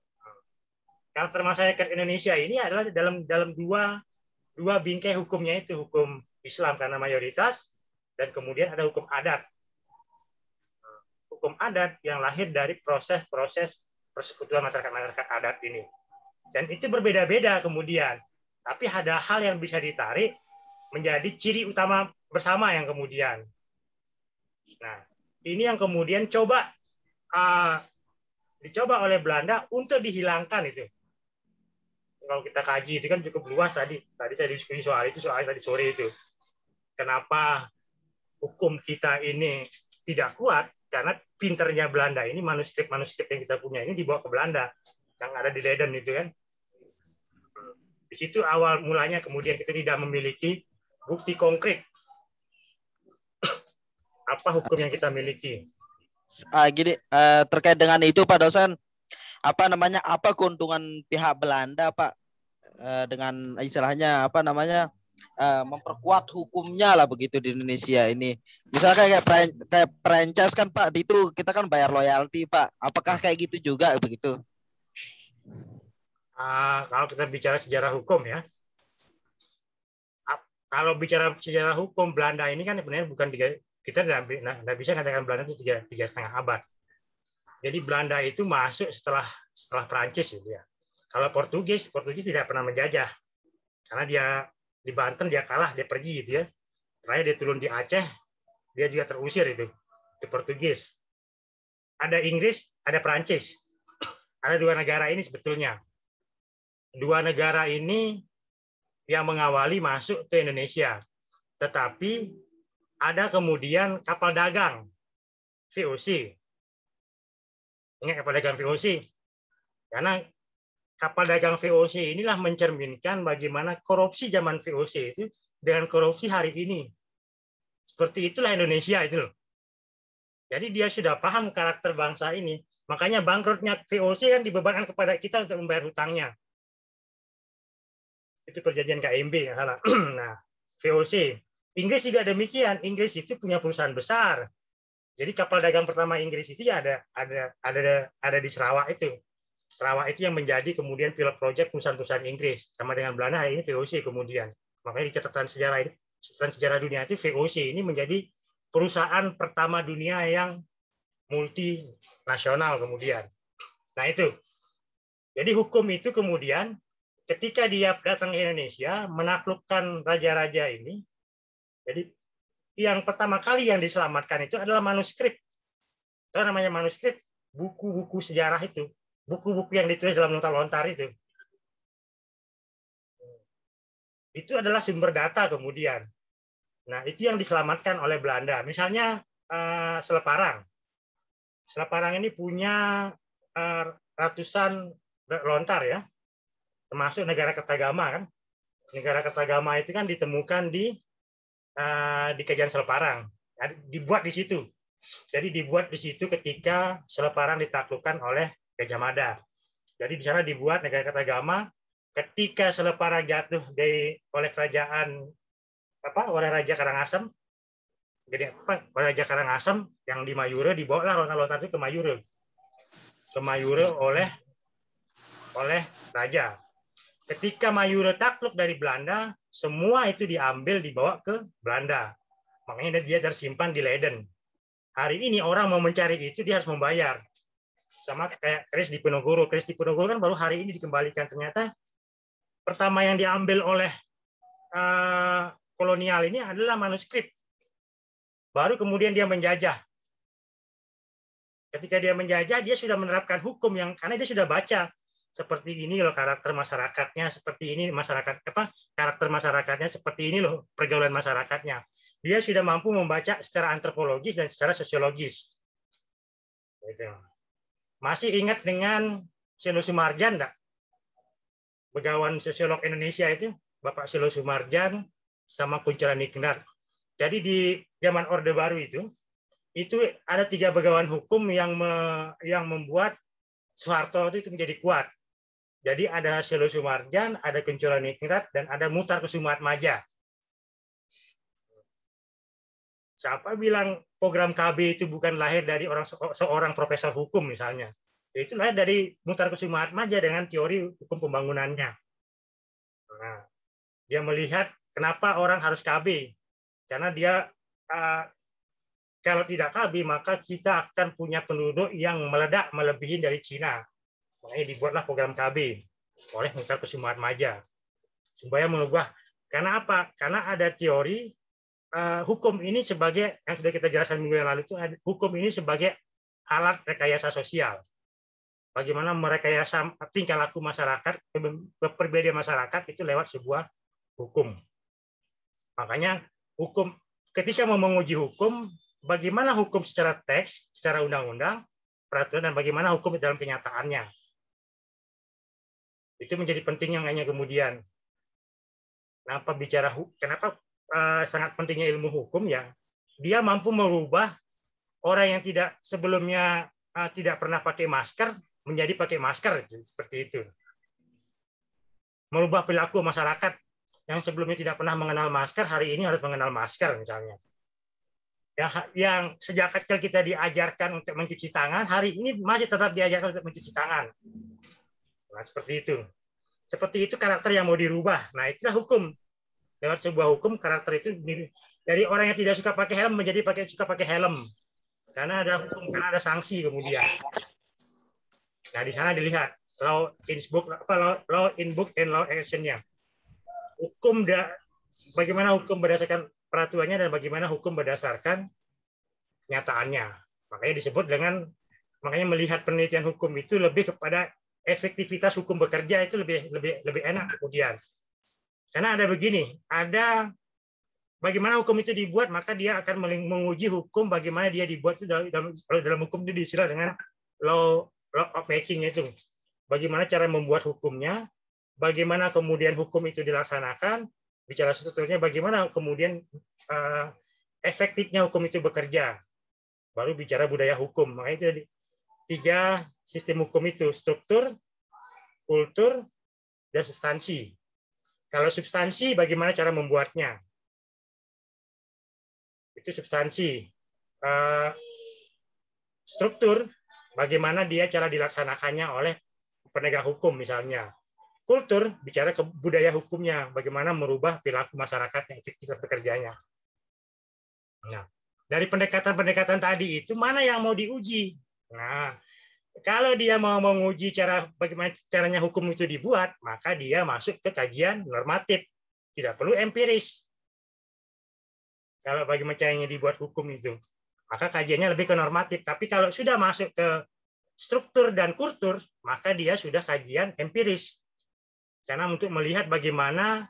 Karakter masyarakat Indonesia ini adalah dalam dua bingkai hukumnya, itu hukum Islam karena mayoritas, dan kemudian ada hukum adat. Hukum adat yang lahir dari proses-proses persekutuan masyarakat adat ini. Dan itu berbeda-beda kemudian. Tapi ada hal yang bisa ditarik menjadi ciri utama bersama yang kemudian. Nah, ini yang kemudian dicoba oleh Belanda untuk dihilangkan itu. Kalau kita kaji itu kan cukup luas tadi. Tadi saya diskusi soal itu tadi sore itu. Kenapa hukum kita ini tidak kuat? Karena pinternya Belanda ini manuskrip yang kita punya ini dibawa ke Belanda yang ada di Leiden itu kan. Di situ awal mulanya kemudian kita tidak memiliki bukti konkret apa hukum yang kita miliki. Gini, terkait dengan itu Pak dosen, apa keuntungan pihak Belanda Pak dengan istilahnya memperkuat hukumnya lah begitu di Indonesia ini. Misalnya kayak franchise kan Pak, itu kita kan bayar royalti Pak. Apakah kayak gitu juga begitu? Kalau kita bicara sejarah hukum ya, kalau bicara sejarah hukum Belanda ini kan sebenarnya bukan kita tidak bisa katakan Belanda itu 3,5 abad. Jadi Belanda itu masuk setelah Prancis gitu ya. Kalau Portugis tidak pernah menjajah karena dia di Banten dia kalah, dia pergi gitu ya. Terakhir dia turun di Aceh, dia juga terusir itu di Portugis. Ada Inggris, ada Prancis. Ada dua negara ini sebetulnya. Dua negara ini yang mengawali masuk ke Indonesia. Tetapi ada kemudian kapal dagang VOC. Ingat kapal dagang VOC? Karena kapal dagang VOC inilah mencerminkan bagaimana korupsi zaman VOC itu dengan korupsi hari ini. Seperti itulah Indonesia itu loh. Jadi dia sudah paham karakter bangsa ini. Makanya bangkrutnya VOC kan dibebankan kepada kita untuk membayar hutangnya. Itu perjanjian KMB yang salah. Nah, VOC. Inggris juga demikian. Inggris itu punya perusahaan besar. Jadi kapal dagang pertama Inggris itu ya ada di Sarawak itu. Sarawak itu yang menjadi kemudian pilot project perusahaan-perusahaan Inggris. Sama dengan Belanda hari ini VOC kemudian. Makanya di catatan sejarah dunia itu VOC ini menjadi perusahaan pertama dunia yang multinasional kemudian. Nah itu. Jadi hukum itu kemudian ketika dia datang ke Indonesia menaklukkan raja-raja ini, jadi yang pertama kali yang diselamatkan itu adalah manuskrip. Itu namanya manuskrip, buku-buku sejarah itu, buku-buku yang ditulis dalam lontar-lontar itu. Itu adalah sumber data kemudian. Nah, itu yang diselamatkan oleh Belanda. Misalnya Seleparang. Seleparang ini punya ratusan lontar ya, termasuk negara Kertagama kan. Negara Kertagama itu kan ditemukan di Kerajaan Seleparang. Dibuat di situ. Jadi dibuat di situ ketika Seleparang ditaklukkan oleh Gajah Mada. Jadi di sana dibuat negara Kertagama. Ketika Seleparang jatuh oleh kerajaan oleh Raja Karangasem, jadi oleh Raja Karangasem yang di Mayura, dibawalah lontar-lontar itu ke Mayura oleh raja. Ketika Mayura takluk dari Belanda, semua itu dibawa ke Belanda. Makanya dia tersimpan di Leiden. Hari ini orang mau mencari itu dia harus membayar. Sama kayak keris di Ponorogo. Keris di Ponorogo kan baru hari ini dikembalikan. Ternyata pertama yang diambil oleh kolonial ini adalah manuskrip. Baru kemudian dia menjajah. Ketika dia menjajah, dia sudah menerapkan hukum karena dia sudah baca seperti ini loh karakter masyarakatnya, seperti ini karakter masyarakatnya, seperti ini loh pergaulan masyarakatnya. Dia sudah mampu membaca secara antropologis dan secara sosiologis. Gitu. Masih ingat dengan Selo Sumarjan enggak? Begawan sosiolog Indonesia itu, Bapak Selo Sumarjan sama Kunchara Niknar. Jadi di zaman Orde Baru itu ada 3 begawan hukum yang membuat Soeharto itu menjadi kuat. Jadi ada Selo Sumarjan, ada Kunchara Niknar, dan ada Muhtar Kusumaatmadja. Siapa bilang program KB itu bukan lahir dari seorang profesor hukum misalnya? Itu lahir dari Muhtar Kusumaatmadja dengan teori hukum pembangunannya. Nah, dia melihat kenapa orang harus KB. Karena dia kalau tidak KB maka kita akan punya penduduk yang meledak melebihi dari Cina. Makanya dibuatlah program KB oleh Muhtar Kusumaatmadja supaya mengubah. Karena apa? Karena ada teori hukum ini sebagai yang sudah kita jelaskan minggu yang lalu itu, hukum ini sebagai alat rekayasa sosial. Bagaimana merekayasa tingkah laku masyarakat, perbedaan masyarakat itu lewat sebuah hukum. Makanya hukum ketika mau menguji hukum, bagaimana hukum secara teks, secara undang-undang, peraturan, dan bagaimana hukum dalam kenyataannya. Itu menjadi penting yang hanya kemudian. Kenapa sangat pentingnya ilmu hukum ya? Dia mampu merubah orang yang sebelumnya tidak pernah pakai masker menjadi pakai masker, seperti itu. Merubah perilaku masyarakat yang sebelumnya tidak pernah mengenal masker, hari ini harus mengenal masker misalnya. Yang sejak kecil kita diajarkan untuk mencuci tangan, hari ini masih tetap diajarkan untuk mencuci tangan. Nah, seperti itu. Seperti itu karakter yang mau dirubah. Nah, itulah hukum. Lewat sebuah hukum, karakter itu dari orang yang tidak suka pakai helm menjadi suka pakai helm. Karena ada hukum, karena ada sanksi kemudian. Nah, di sana dilihat law in book and law action-nya. Bagaimana hukum berdasarkan peraturannya dan bagaimana hukum berdasarkan kenyataannya. Makanya melihat penelitian hukum itu lebih kepada efektivitas hukum bekerja itu lebih enak kemudian. Karena ada begini, bagaimana hukum itu dibuat, maka dia akan menguji hukum bagaimana dia dibuat itu dalam hukum itu diistilah dengan law of making itu. Bagaimana cara membuat hukumnya, bagaimana kemudian hukum itu dilaksanakan, bicara strukturnya, bagaimana kemudian efektifnya hukum itu bekerja. Baru bicara budaya hukum. Makanya itu 3 sistem hukum itu, struktur, kultur, dan substansi. Kalau substansi, bagaimana cara membuatnya? Itu substansi. Struktur, bagaimana dia cara dilaksanakannya oleh penegak hukum misalnya. Kultur, bicara ke budaya hukumnya, bagaimana merubah perilaku masyarakat yang efektif bekerjanya. Nah, dari pendekatan-pendekatan tadi itu mana yang mau diuji. Nah, kalau dia mau menguji bagaimana caranya hukum itu dibuat, maka dia masuk ke kajian normatif. Tidak perlu empiris. Kalau bagaimana caranya dibuat hukum itu, maka kajiannya lebih ke normatif. Tapi kalau sudah masuk ke struktur dan kultur, maka dia sudah kajian empiris. Karena untuk melihat bagaimana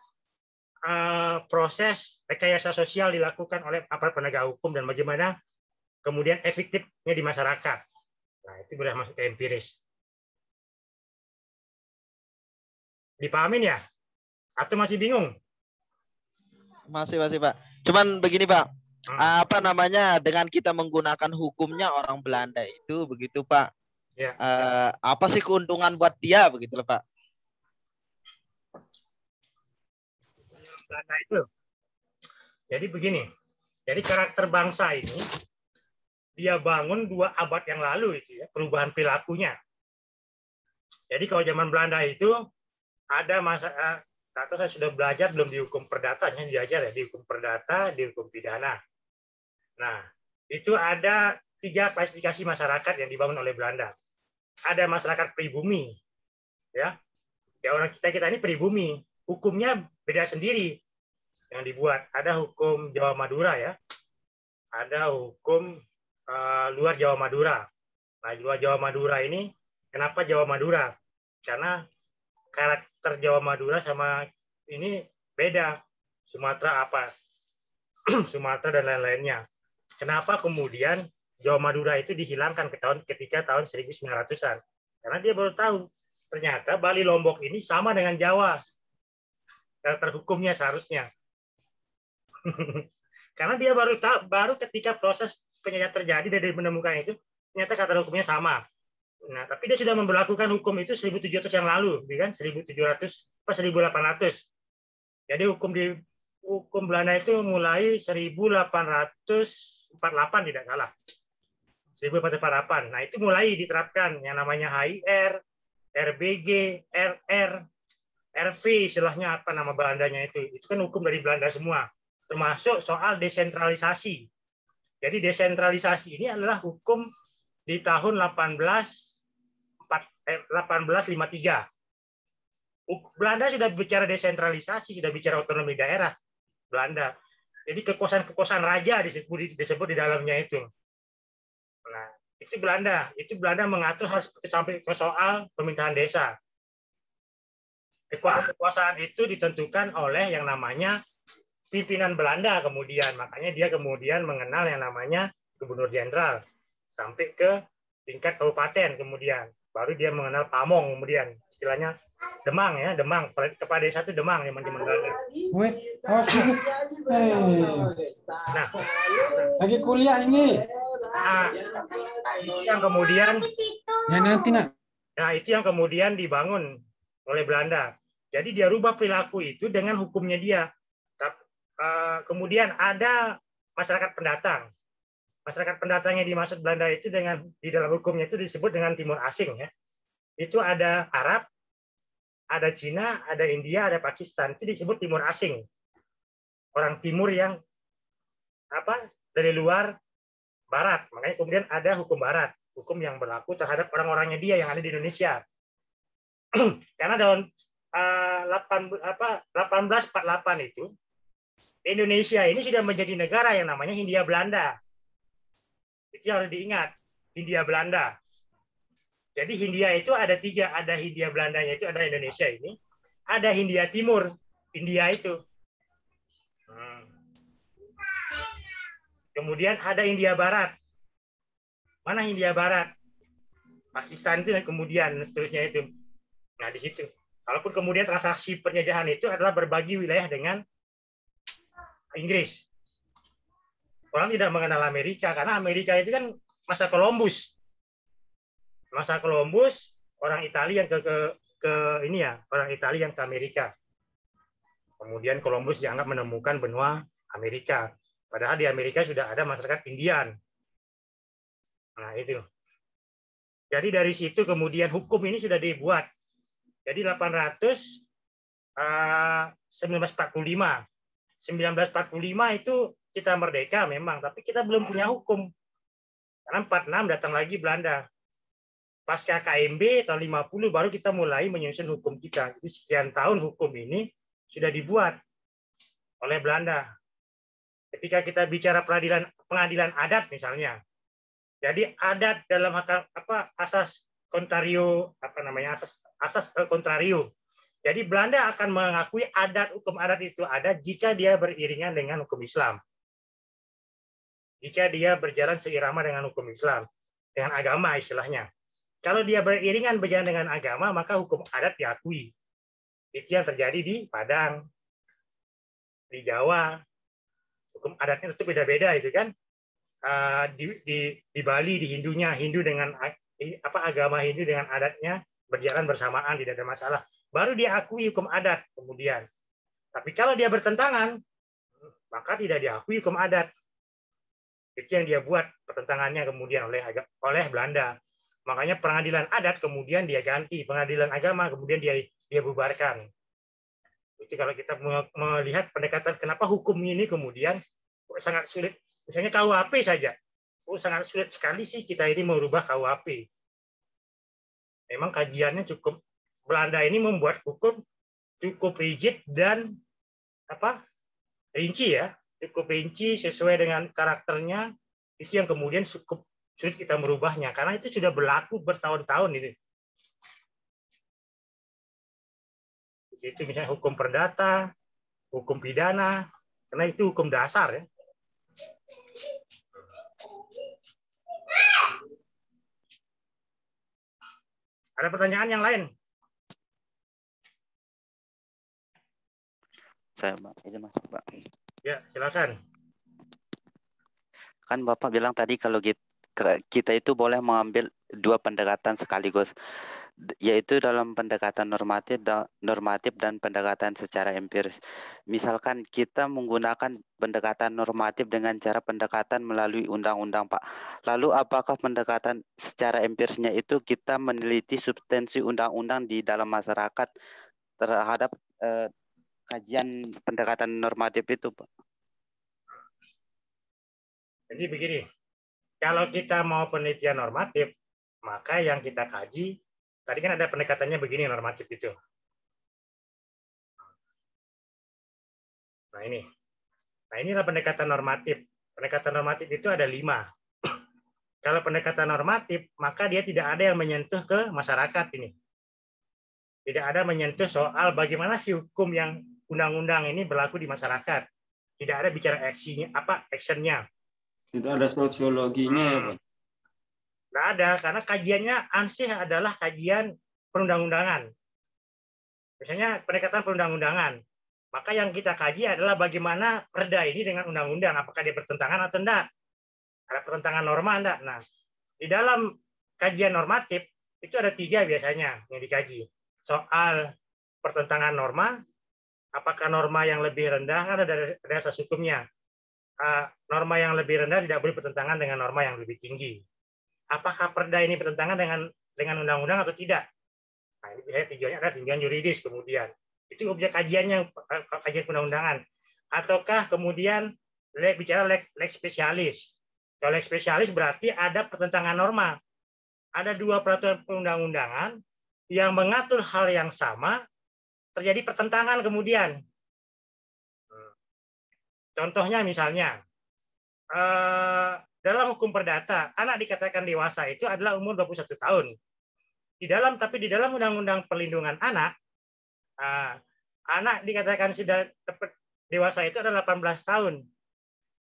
proses rekayasa sosial dilakukan oleh aparat penegak hukum dan bagaimana kemudian efektifnya di masyarakat. Nah, itu sudah masuk ke empiris. Dipahamin ya? Atau masih bingung? Masih Pak. Cuman begini Pak, apa namanya, dengan kita menggunakan hukumnya orang Belanda itu begitu Pak. Ya. Apa sih keuntungan buat dia begitu loh Pak? Belanda itu. Jadi begini. Jadi karakter bangsa ini dia bangun 2 abad yang lalu itu ya, perubahan perilakunya. Jadi kalau zaman Belanda itu ada masa atau saya sudah belajar belum di hukum perdata, diajar ya, di hukum perdata, di hukum pidana. Nah, itu ada 3 klasifikasi masyarakat yang dibangun oleh Belanda. Ada masyarakat pribumi, ya. Ya orang kita ini pribumi, hukumnya beda sendiri yang dibuat. Ada hukum Jawa Madura ya, ada hukum luar Jawa Madura. Nah, luar Jawa Madura ini, kenapa Jawa Madura? Karena karakter Jawa Madura sama ini beda. Sumatera apa? Sumatera dan lain-lainnya. Kenapa kemudian Jawa Madura itu dihilangkan ketika tahun 1900-an? Karena dia baru tahu ternyata Bali Lombok ini sama dengan Jawa. Karakter hukumnya seharusnya. Karena dia baru ketika proses penjajah terjadi dari menemukan itu, ternyata karakter hukumnya sama. Nah, tapi dia sudah memberlakukan hukum itu 1700 yang lalu, kan? 1700 pas 1800. Jadi hukum Belanda itu mulai 1848 tidak salah. 1848. Nah, itu mulai diterapkan yang namanya HIR, RBG, RR, RV, istilahnya apa nama Belandanya itu. Itu kan hukum dari Belanda semua. Termasuk soal desentralisasi. Jadi desentralisasi ini adalah hukum di tahun 1853. Belanda sudah bicara desentralisasi, sudah bicara otonomi daerah Belanda. Jadi kekuasaan raja disebut di dalamnya itu. Nah, itu Belanda mengatur harus sampai ke soal pemindahan desa. Kekuasaan itu ditentukan oleh yang namanya pimpinan Belanda kemudian. Makanya dia kemudian mengenal yang namanya gubernur jenderal sampai ke tingkat kabupaten kemudian. Baru dia mengenal pamong kemudian. Istilahnya Demang ya, Demang. Kepala desa itu Demang yang Belanda. Nah, lagi kuliah ini. Nah, yang kemudian Ya nanti nak. Nah, itu yang kemudian dibangun oleh Belanda. Jadi dia rubah perilaku itu dengan hukumnya dia. Kemudian ada masyarakat pendatang. Masyarakat pendatang yang dimaksud Belanda itu di dalam hukumnya itu disebut dengan timur asing ya. Itu ada Arab, ada Cina, ada India, ada Pakistan. Itu disebut timur asing. Orang timur yang dari luar barat. Makanya kemudian ada hukum barat, hukum yang berlaku terhadap orang-orangnya dia yang ada di Indonesia. Karena tahun 1848 itu Indonesia ini sudah menjadi negara yang namanya Hindia Belanda. Itu harus diingat, Hindia Belanda. Jadi Hindia itu ada 3, ada Hindia Belandanya itu ada Indonesia ini, ada Hindia Timur, India itu. Kemudian ada Hindia Barat. Mana Hindia Barat? Pakistan itu kemudian seterusnya itu. Nah di situ. Kalaupun kemudian transaksi penjajahan itu adalah berbagi wilayah dengan Inggris. Orang tidak mengenal Amerika karena Amerika itu kan masa Columbus. Masa Columbus, orang Italia yang orang Italia yang ke Amerika. Kemudian Columbus dianggap menemukan benua Amerika. Padahal di Amerika sudah ada masyarakat Indian. Nah, itu. Jadi dari situ kemudian hukum ini sudah dibuat. Jadi 1945 itu kita merdeka memang, tapi kita belum punya hukum. Karena 46 datang lagi Belanda. Pasca KMB tahun 50 baru kita mulai menyusun hukum kita. Jadi sekian tahun hukum ini sudah dibuat oleh Belanda. Ketika kita bicara pengadilan adat misalnya. Jadi adat dalam asas contrario asas contrario. Jadi Belanda akan mengakui hukum adat itu ada jika dia beriringan dengan hukum Islam. Jika dia berjalan seirama dengan hukum Islam, dengan agama istilahnya. Kalau dia beriringan berjalan dengan agama, maka hukum adat diakui. Itu yang terjadi di Padang, di Jawa. Hukum adatnya itu beda-beda itu kan. Di Bali, di Hindunya, Hindu dengan agama Hindu dengan adatnya berjalan bersamaan, tidak ada masalah. Baru dia akui hukum adat kemudian. Tapi kalau dia bertentangan, maka tidak diakui hukum adat. Itu yang dia buat pertentangannya kemudian oleh Belanda. Makanya pengadilan adat kemudian dia ganti, pengadilan agama kemudian dia bubarkan. Itu kalau kita melihat pendekatan kenapa hukum ini kemudian sangat sulit. Misalnya KUHP saja. Sangat sulit sekali sih kita ini merubah KUHP. Memang kajiannya cukup. Belanda ini membuat hukum cukup rigid dan rinci ya. Cukup rinci sesuai dengan karakternya. Itu yang kemudian cukup sulit kita merubahnya. Karena itu sudah berlaku bertahun-tahun ini. Di situ misalnya hukum perdata, hukum pidana, karena itu hukum dasar ya. Ada pertanyaan yang lain? Saya izin masuk, Pak. Ya, silakan. Kan Bapak bilang tadi kalau kita itu boleh mengambil dua pendekatan sekaligus, yaitu dalam pendekatan normatif dan pendekatan secara empiris. Misalkan kita menggunakan pendekatan normatif dengan cara pendekatan melalui undang-undang, Pak. Lalu apakah pendekatan secara empirisnya itu kita meneliti substansi undang-undang di dalam masyarakat terhadap kajian pendekatan normatif itu, Pak? Jadi begini, kalau kita mau penelitian normatif, maka yang kita kaji, tadi kan ada pendekatannya begini normatif itu. Nah ini. Nah inilah pendekatan normatif. Pendekatan normatif itu ada 5. Kalau pendekatan normatif, maka dia tidak ada yang menyentuh ke masyarakat ini. Tidak ada menyentuh soal bagaimana sih hukum yang undang-undang ini berlaku di masyarakat. Tidak ada bicara actionnya. Tidak ada sosiologinya. Tidak ada, karena kajiannya ansih adalah kajian perundang-undangan. Misalnya pendekatan perundang-undangan. Maka yang kita kaji adalah bagaimana perda ini dengan undang-undang. Apakah dia bertentangan atau tidak. Ada pertentangan norma enggak? Nah, di dalam kajian normatif, itu ada 3 biasanya yang dikaji. Soal pertentangan norma, apakah norma yang lebih rendah kan ada asas hukumnya. Norma yang lebih rendah tidak boleh bertentangan dengan norma yang lebih tinggi. Apakah perda ini bertentangan dengan undang-undang atau tidak? Nah, ini biasanya tujuannya adalah tinjauan yuridis kemudian. Itu objek kajiannya, kajian undang-undangan. Ataukah kemudian bicara lex spesialis. Kalau lex spesialis berarti ada pertentangan norma. Ada 2 peraturan perundang-undangan yang mengatur hal yang sama, terjadi pertentangan kemudian. Contohnya misalnya, dalam hukum perdata, anak dikatakan dewasa itu adalah umur 21 tahun. Tapi di dalam Undang-Undang Perlindungan Anak, anak dikatakan sudah dewasa itu adalah 18 tahun.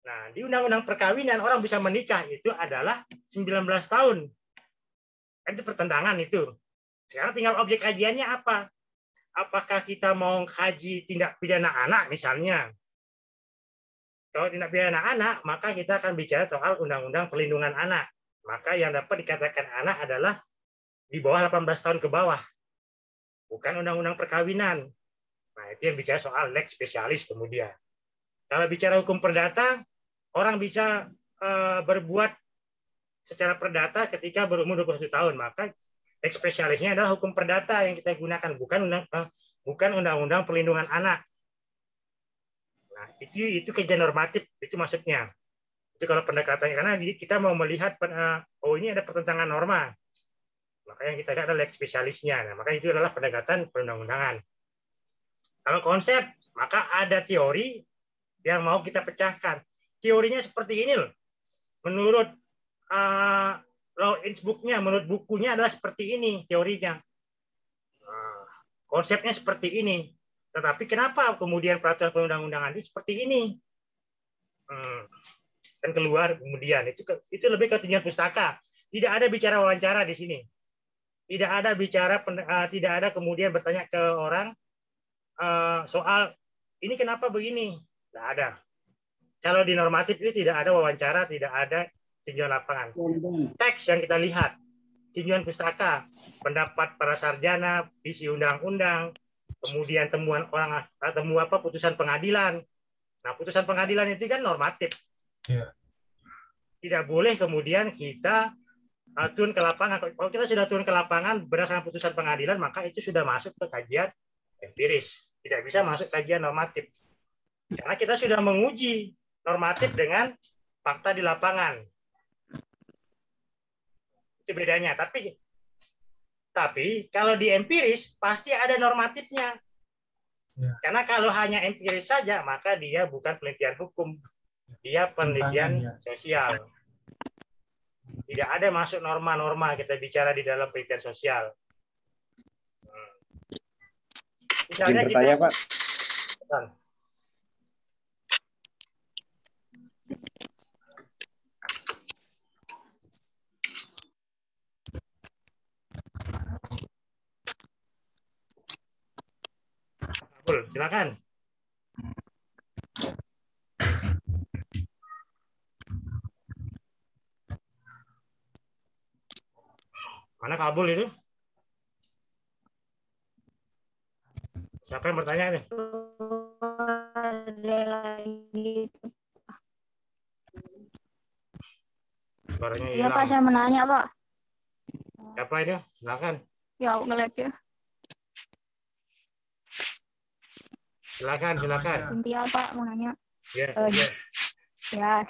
Nah, di Undang-Undang Perkawinan orang bisa menikah itu adalah 19 tahun. Itu pertentangan itu. Sekarang tinggal objek kajiannya apa? Apakah kita mau kaji tindak pidana anak misalnya? Kalau tindak pidana anak, maka kita akan bicara soal Undang-Undang Perlindungan Anak. Maka yang dapat dikatakan anak adalah di bawah 18 tahun ke bawah. Bukan Undang-Undang Perkawinan. Nah, itu yang bicara soal lex spesialis kemudian. Kalau bicara hukum perdata, orang bisa berbuat secara perdata ketika berumur 21 tahun. Maka lex spesialisnya adalah hukum perdata yang kita gunakan, bukan Undang-Undang Perlindungan Anak. Nah, itu kajian normatif Itu maksudnya. Itu kalau pendekatannya, karena kita mau melihat, oh ini ada pertentangan norma. Makanya yang kita lihat adalah spesialisnya. Nah, maka itu adalah pendekatan perundang-undangan. Kalau konsep, maka ada teori yang mau kita pecahkan. Teorinya seperti ini loh. Menurut Law Innsbruck-nya, menurut bukunya adalah seperti ini teorinya. Konsepnya seperti ini. Tetapi kenapa kemudian peraturan perundang-undangan itu seperti ini? Dan keluar kemudian itu lebih ke tinjauan pustaka. Tidak ada bicara wawancara di sini. Tidak ada bicara, tidak ada kemudian bertanya ke orang soal ini kenapa begini. Tidak ada. Kalau di normatif itu tidak ada wawancara, tidak ada tinjauan lapangan. Teks yang kita lihat, tinjauan pustaka, pendapat para sarjana, isi undang-undang, kemudian temuan orang, putusan pengadilan. Nah, putusan pengadilan itu kan normatif. Tidak boleh kemudian kita turun ke lapangan. Kalau kita sudah turun ke lapangan berdasarkan putusan pengadilan, maka itu sudah masuk ke kajian empiris. Tidak bisa masuk kajian normatif. Karena kita sudah menguji normatif dengan fakta di lapangan. Itu bedanya. Tapi kalau di empiris pasti ada normatifnya. Karena kalau hanya empiris saja, maka dia bukan penelitian hukum. Dia penelitian sosial. Tidak ada masuk norma-norma kita bicara di dalam penelitian sosial. Misalnya kita... Pak. Silakan. Mana kabul itu? Siapa yang bertanya nih? Iya Pak, saya menanya Pak. Siapa ini? Silakan. Ya, nge-lag ya. Silakan. Cynthia Pak, mau nanya. Ya,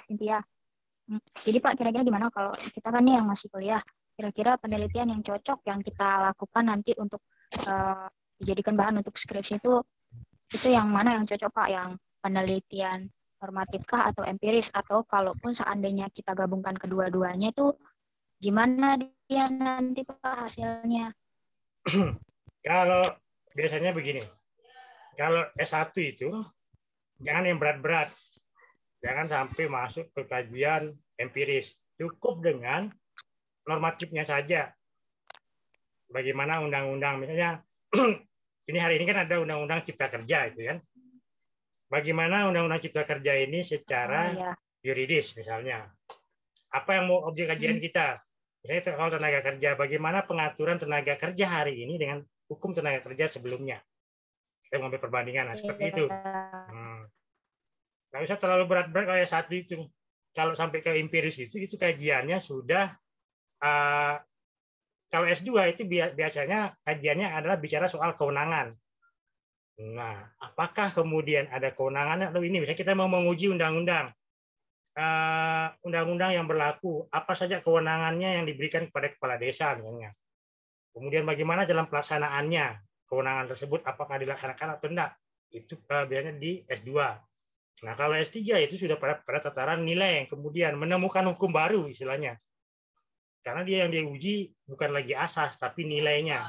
Cynthia. Jadi Pak, kira-kira gimana kalau kita kan nih yang masih kuliah, kira-kira penelitian yang cocok yang kita lakukan nanti untuk dijadikan bahan untuk skripsi itu yang mana yang cocok Pak? Yang penelitian normatifkah atau empiris? Atau kalaupun seandainya kita gabungkan kedua-duanya itu gimana dia nanti Pak hasilnya? Kalau biasanya begini, kalau S1 itu jangan yang berat-berat, jangan sampai masuk ke kajian empiris, cukup dengan normatifnya saja. Bagaimana undang-undang, misalnya ini hari ini kan ada undang-undang cipta kerja itu kan. Bagaimana undang-undang cipta kerja ini secara yuridis misalnya. Apa yang mau objek kajian kita? Misalnya kalau tenaga kerja, bagaimana pengaturan tenaga kerja hari ini dengan hukum tenaga kerja sebelumnya. Kita mengambil perbandingan seperti itu. Nggak usah terlalu berat-berat kayak saat itu. Kalau sampai ke empiris itu kajiannya sudah kalau S2 itu biasanya kajiannya adalah bicara soal kewenangan. Nah, apakah kemudian ada kewenangan atau ini? Misalnya kita mau menguji undang-undang yang berlaku, apa saja kewenangannya yang diberikan kepada kepala desa misalnya. Kemudian bagaimana dalam pelaksanaannya kewenangan tersebut, apakah dilaksanakan atau tidak? Itu biasanya di S2. Nah, kalau S3 itu sudah pada tataran nilai yang kemudian menemukan hukum baru istilahnya. Karena dia yang diuji bukan lagi asas, tapi nilainya.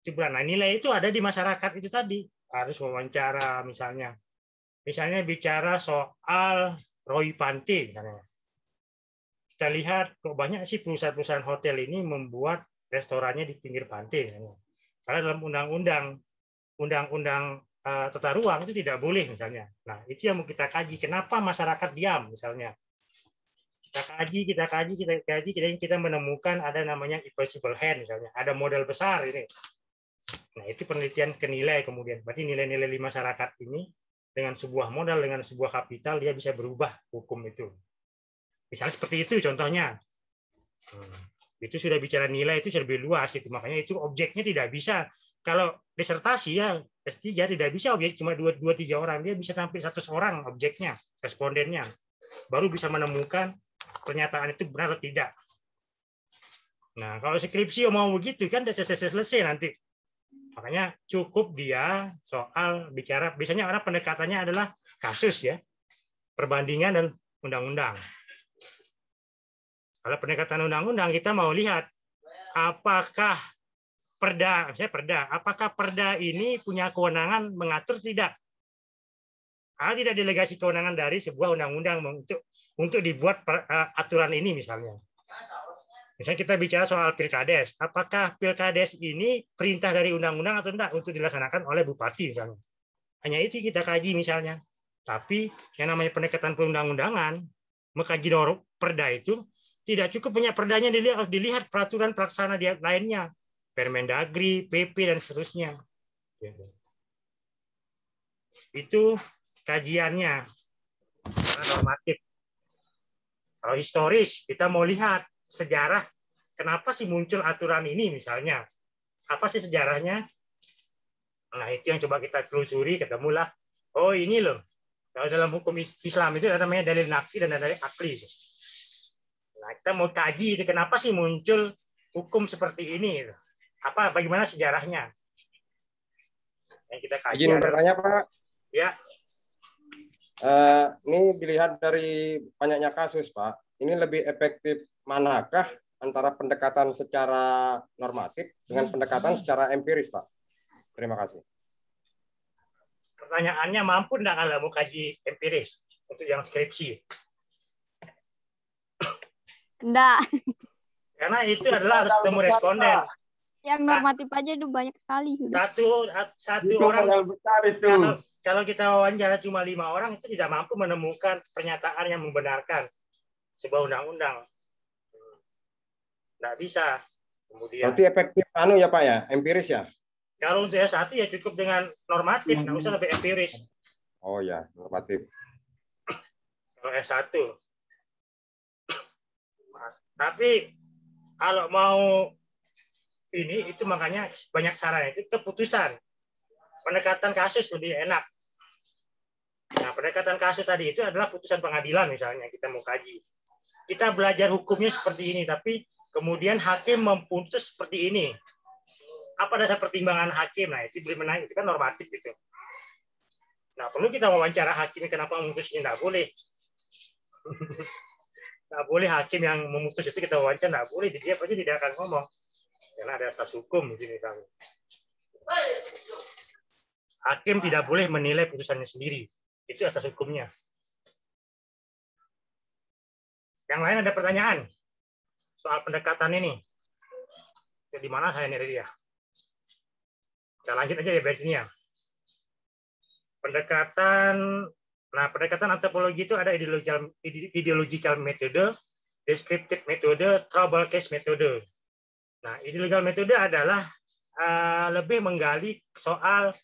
Nah, nilai itu ada di masyarakat itu tadi. Harus wawancara misalnya. Misalnya bicara soal Roy Panti. Misalnya. Kita lihat kok banyak sih perusahaan-perusahaan hotel ini membuat restorannya di pinggir pantai. Karena dalam undang-undang tata ruang itu tidak boleh misalnya. Nah, itu yang mau kita kaji. Kenapa masyarakat diam misalnya? Kita kaji, kita menemukan ada namanya impossible hand misalnya. Ada modal besar ini. Nah, itu penelitian ke nilai kemudian. Berarti nilai-nilai di masyarakat ini dengan sebuah modal, dengan sebuah kapital, dia bisa berubah hukum itu. Misalnya seperti itu contohnya. Itu sudah bicara nilai itu lebih luas itu. Makanya itu objeknya tidak bisa. Kalau disertasi ya S3 tidak bisa objek cuma 2-3 orang, dia bisa sampai 100 orang objeknya, respondennya. Baru bisa menemukan pernyataan itu benar atau tidak. Nah, kalau skripsi mau begitu kan udah selesai nanti. Makanya cukup dia soal bicara, biasanya orang pendekatannya adalah kasus ya, perbandingan dan undang-undang. Kalau pendekatan undang-undang kita mau lihat apakah apakah perda ini punya kewenangan mengatur tidak? Kalau tidak delegasi kewenangan dari sebuah undang-undang untuk dibuat aturan ini misalnya. Misalnya kita bicara soal pilkades, apakah pilkades ini perintah dari undang-undang atau tidak untuk dilaksanakan oleh bupati misalnya? Hanya itu kita kaji misalnya. Tapi yang namanya pendekatan perundang-undangan, mengkaji perda itu tidak cukup banyak perdanya harus dilihat peraturan pelaksana lainnya, Permendagri, PP dan seterusnya. Itu kajiannya normatif. Kalau historis kita mau lihat sejarah kenapa sih muncul aturan ini misalnya. Apa sih sejarahnya? Nah, itu yang coba kita telusuri, ketemulah. Oh, ini loh. Kalau dalam hukum Islam itu ada namanya dalil naqli dan dalil akli. Nah, kita mau kaji itu kenapa sih muncul hukum seperti ini? Bagaimana sejarahnya? Yang kita kaji. Izin bertanya, Pak. Ya. Ini dilihat dari banyaknya kasus, Pak. Ini lebih efektif manakah antara pendekatan secara normatif dengan pendekatan secara empiris, Pak? Terima kasih. Pertanyaannya mampu enggak kalau mau kaji empiris untuk yang skripsi? Enggak. Karena itu adalah harus ketemu responden. Yang normatif aja itu banyak sekali. Satu orang besar itu. Kalau kita wawancara cuma 5 orang itu tidak mampu menemukan pernyataan yang membenarkan sebuah undang-undang. Nggak bisa. Kemudian. Berarti efektif ya Pak ya, empiris ya? Kalau untuk S1 ya cukup dengan normatif, nggak usah lebih empiris. Oh ya, normatif. Kalau S1. Tapi kalau mau ini itu makanya banyak saran itu keputusan. Pendekatan kasus lebih enak. Nah, pendekatan kasus tadi itu adalah putusan pengadilan misalnya kita mau kaji. Kita belajar hukumnya seperti ini, tapi kemudian hakim memutus seperti ini. Apa dasar pertimbangan hakim? Nah, itu boleh menaik, itu kan normatif itu. Nah, perlu kita wawancara hakimnya kenapa memutusnya, nggak boleh. Nggak boleh hakim yang memutus itu kita wawancara, nggak boleh. Dia pasti tidak akan ngomong. Karena ada asas hukum di sini misalnya. Hakim tidak boleh menilai putusannya sendiri. Itu asas hukumnya. Yang lain ada pertanyaan soal pendekatan ini. Di mana saya ini ya? Saya lanjut aja ya bagiannya. Pendekatan antropologi itu ada ideological metode, descriptive metode, trouble case metode. Nah, ideological metode adalah lebih menggali soal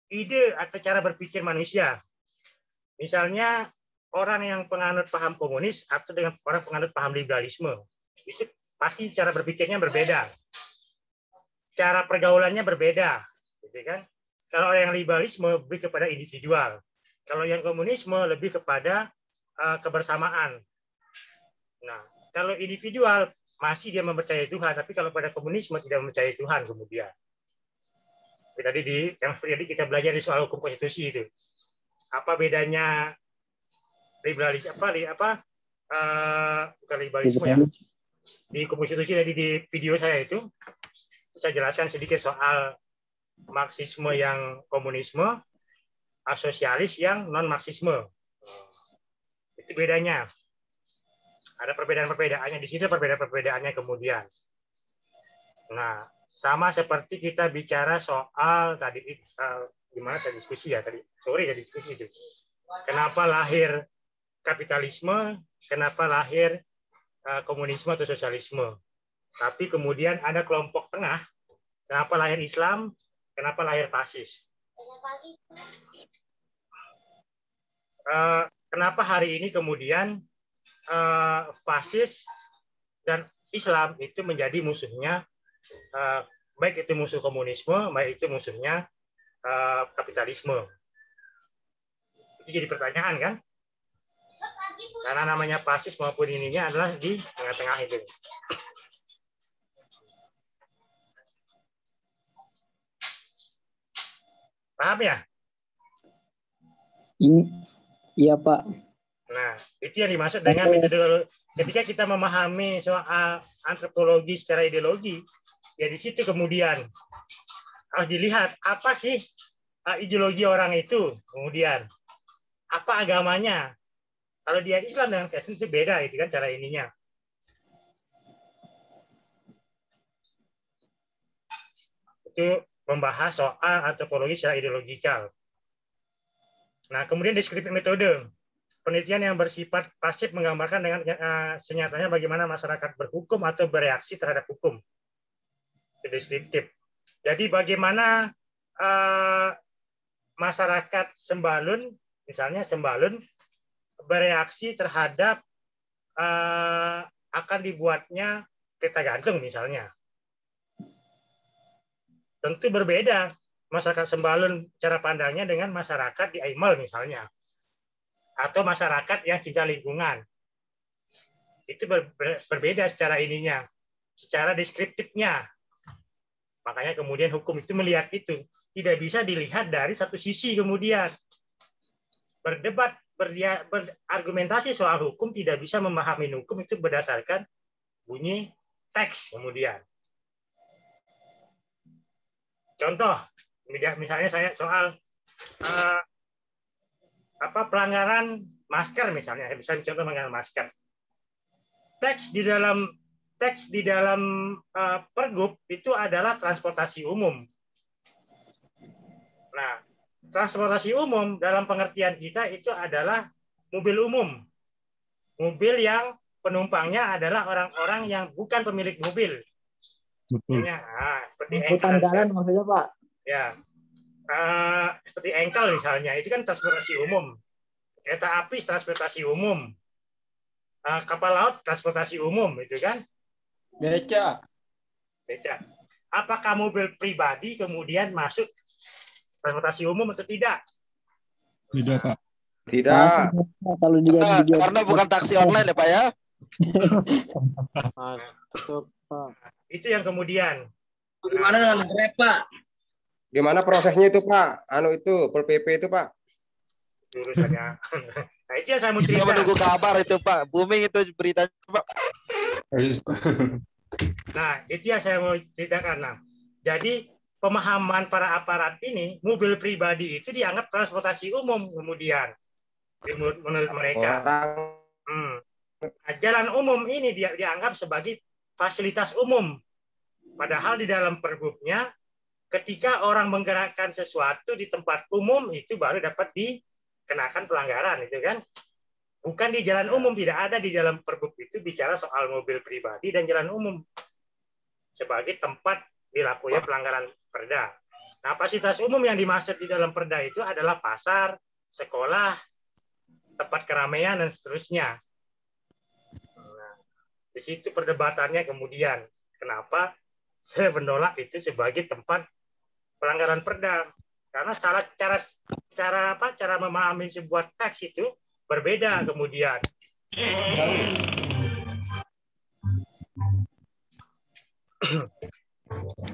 ide atau cara berpikir manusia. Misalnya orang yang penganut paham komunis atau dengan orang penganut paham liberalisme, itu pasti cara berpikirnya berbeda, cara pergaulannya berbeda, gitu kan? Kalau yang liberalisme lebih kepada individual, kalau yang komunisme lebih kepada kebersamaan. Nah, kalau individual masih dia mempercayai Tuhan, tapi kalau pada komunisme tidak mempercayai Tuhan kemudian. Tadi yang kita belajar di soal hukum konstitusi itu. Apa bedanya liberalisme bukan liberalisme ya? Di konstitusi tadi di video saya itu saya jelaskan sedikit soal Marxisme yang komunisme, asosialis yang non Marxisme. Itu bedanya. Ada perbedaan-perbedaannya di situ, perbedaan-perbedaannya kemudian. Nah, sama seperti kita bicara soal tadi gimana saya diskusi ya tadi sore saya diskusi itu. Kenapa lahir kapitalisme? Kenapa lahir komunisme atau sosialisme? Tapi kemudian ada kelompok tengah. Kenapa lahir Islam? Kenapa lahir fasis? Kenapa hari ini kemudian fasis dan Islam itu menjadi musuhnya, baik itu musuh komunisme, baik itu musuhnya kapitalisme. Itu jadi pertanyaan kan? Karena namanya fasis maupun ininya adalah di tengah-tengah itu. Paham ya? Iya, Pak. Nah, itu yang dimaksud dengan metodologi. Ketika kita memahami soal antropologi secara ideologi, ya di situ kemudian harus dilihat apa sih ideologi orang itu, kemudian apa agamanya. Kalau dia Islam dengan Kristen itu beda, itu kan cara ininya. Itu membahas soal antropologi secara ideologikal. Nah, kemudian deskriptif metode. Penelitian yang bersifat pasif menggambarkan dengan senyatanya bagaimana masyarakat berhukum atau bereaksi terhadap hukum. Itu deskriptif. Jadi bagaimana masyarakat Sembalun, misalnya Sembalun, bereaksi terhadap akan dibuatnya peta gantung misalnya. Tentu berbeda masyarakat Sembalun cara pandangnya dengan masyarakat di Aimal misalnya. Atau masyarakat yang cinta lingkungan. Itu berbeda secara ininya, secara deskriptifnya. Makanya kemudian hukum itu melihat itu. Tidak bisa dilihat dari satu sisi kemudian. Berdebat, berargumentasi soal hukum tidak bisa memahami hukum itu berdasarkan bunyi teks kemudian. Contoh, misalnya saya soal pelanggaran masker misalnya, bisa contoh pelanggaran masker. Teks di dalam Pergub itu adalah transportasi umum. Nah, transportasi umum dalam pengertian kita itu adalah mobil umum. Mobil yang penumpangnya adalah orang-orang yang bukan pemilik mobil. Seperti Angkutan jalan maksudnya, Pak. Ya. Seperti engkel misalnya, itu kan transportasi umum. Kereta api transportasi umum. Kapal laut transportasi umum, itu kan? Beca. Apakah mobil pribadi kemudian masuk transportasi umum atau tidak? Tidak, Pak. Tidak. Kalau dia karena bukan taksi online ya, Pak ya? Masuk, Pak. Itu yang kemudian. Bagaimana dengan Grab, Pak? Gimana prosesnya itu, Pak? Itu Pol PP itu, Pak? Urusannya. Nah, itu yang saya mau Kita cerita. menunggu kabar itu, Pak. Booming itu beritanya, Pak. Nah, itu yang saya mau ceritakan. Nah, jadi pemahaman para aparat ini, mobil pribadi itu dianggap transportasi umum kemudian menurut mereka. Nah, jalan umum ini dianggap sebagai fasilitas umum. Padahal di dalam Pergubnya, ketika orang menggerakkan sesuatu di tempat umum itu baru dapat dikenakan pelanggaran, itu kan? Bukan di jalan umum, tidak ada di dalam Pergub itu bicara soal mobil pribadi dan jalan umum sebagai tempat dilakukannya pelanggaran perda. Nah, fasilitas umum yang dimaksud di dalam perda itu adalah pasar, sekolah, tempat keramaian dan seterusnya. Nah, di situ perdebatannya kemudian kenapa saya menolak itu sebagai tempat pelanggaran perda, karena cara memahami sebuah teks itu berbeda kemudian.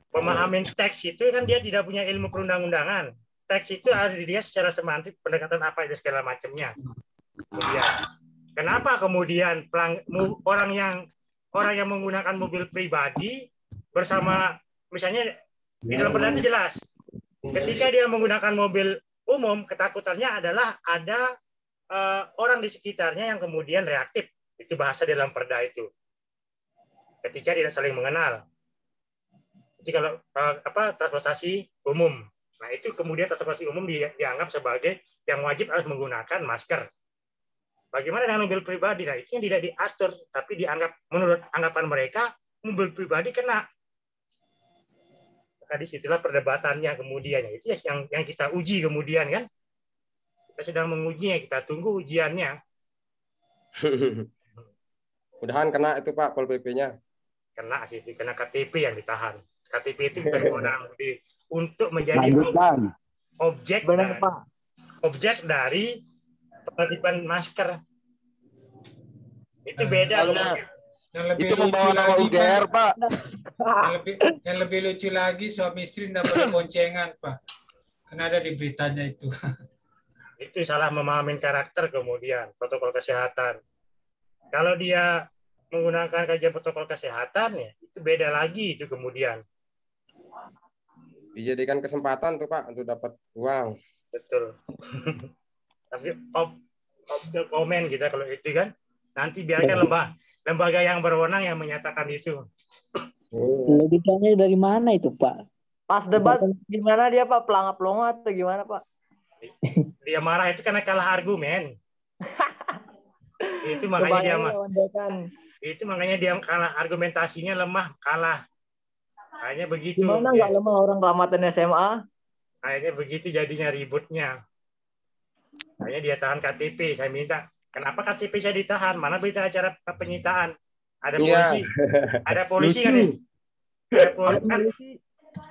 Pemahaman teks itu kan dia tidak punya ilmu perundang-undangan. Teks itu harus dilihat secara semantik, pendekatan apa itu segala macamnya. Kemudian, kenapa kemudian orang yang menggunakan mobil pribadi bersama, misalnya di dalam perda itu jelas, ketika dia menggunakan mobil umum, ketakutannya adalah ada orang di sekitarnya yang kemudian reaktif. Itu bahasa di dalam perda itu. Ketika tidak saling mengenal. Jadi kalau transportasi umum, nah itu kemudian transportasi umum dianggap sebagai yang wajib harus menggunakan masker. Bagaimana dengan mobil pribadi? Nah itu yang tidak diatur, tapi dianggap menurut anggapan mereka mobil pribadi kena. Maka disitulah perdebatannya kemudian. Itu yang kita uji kemudian kan. Kita sedang mengujinya, kita tunggu ujiannya. Mudahan kena itu Pak Pol PP-nya. Kena sih, kena KTP yang ditahan. KTP itu bukan kewenangan untuk menjadi Lanjutkan. objek Benar, dari, Pak. objek dari penertiban masker. Itu beda. Yang lebih Itu lucu membawa nama lagi, UGR, Pak. yang lebih lucu lagi, suami istri tidak boleh boncengan, Pak. Karena ada di beritanya itu. Itu salah memahami karakter, kemudian protokol kesehatan. Kalau dia menggunakan kajian protokol kesehatan, ya itu beda lagi itu kemudian. Dijadikan kesempatan tuh Pak untuk dapat uang. Betul. Tapi off the comment kita kalau itu kan. Nanti biarkan lembaga yang berwenang yang menyatakan itu. Logikanya dari mana itu, Pak? Pas debat gimana dia, Pak? Pelangap-pelongo atau gimana, Pak? Dia marah itu karena kalah argumen. Itu makanya dia kalah, argumentasinya lemah, kalah. Kayaknya begitu. Gimana nggak lemah orang kelamatan SMA? Kayaknya begitu jadinya ributnya. Kayaknya dia tahan KTP. Saya minta, kenapa KTP saya ditahan? Mana berita acara penyitaan? Ada polisi. Ada polisi kan ya?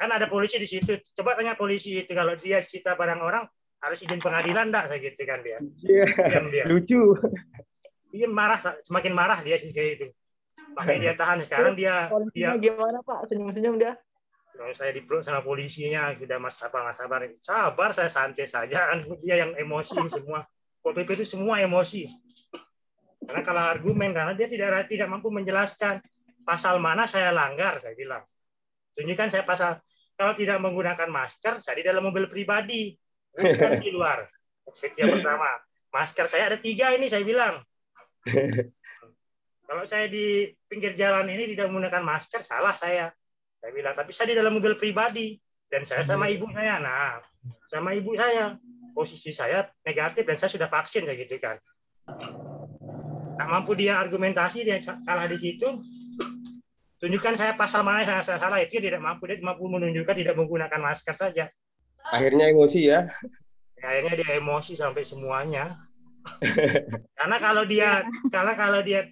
Kan ada polisi di situ. Coba tanya polisi itu, kalau dia sita barang orang harus izin pengadilan enggak, saya gitu kan dia. Diam dia. Lucu. Dia marah, semakin marah dia sih kayak itu. Makanya dia tahan. Sekarang dia gimana, Pak? Senyum-senyum dia. Kalau saya dipeluk sama polisinya, sudah mas sabar, sabar, saya santai saja. Dia yang emosi semua. Pol PP itu semua emosi. Karena kalau argumen, karena dia tidak mampu menjelaskan pasal mana saya langgar, saya bilang. Tunjukkan saya pasal, kalau tidak menggunakan masker, saya di dalam mobil pribadi, bukan di luar. Yang pertama, masker saya ada 3 ini, saya bilang. Kalau saya di pinggir jalan ini tidak menggunakan masker, salah saya bilang. Tapi saya di dalam mobil pribadi, dan saya sama ibu saya. Nah, sama ibu saya, posisi saya negatif dan saya sudah vaksin kayak gitu kan. Tak mampu dia argumentasi, dia salah di situ. Tunjukkan saya pasal mana yang saya salah, itu dia tidak mampu. Dia mampu menunjukkan tidak menggunakan masker saja. Akhirnya emosi ya. Akhirnya dia emosi sampai semuanya. Karena kalau dia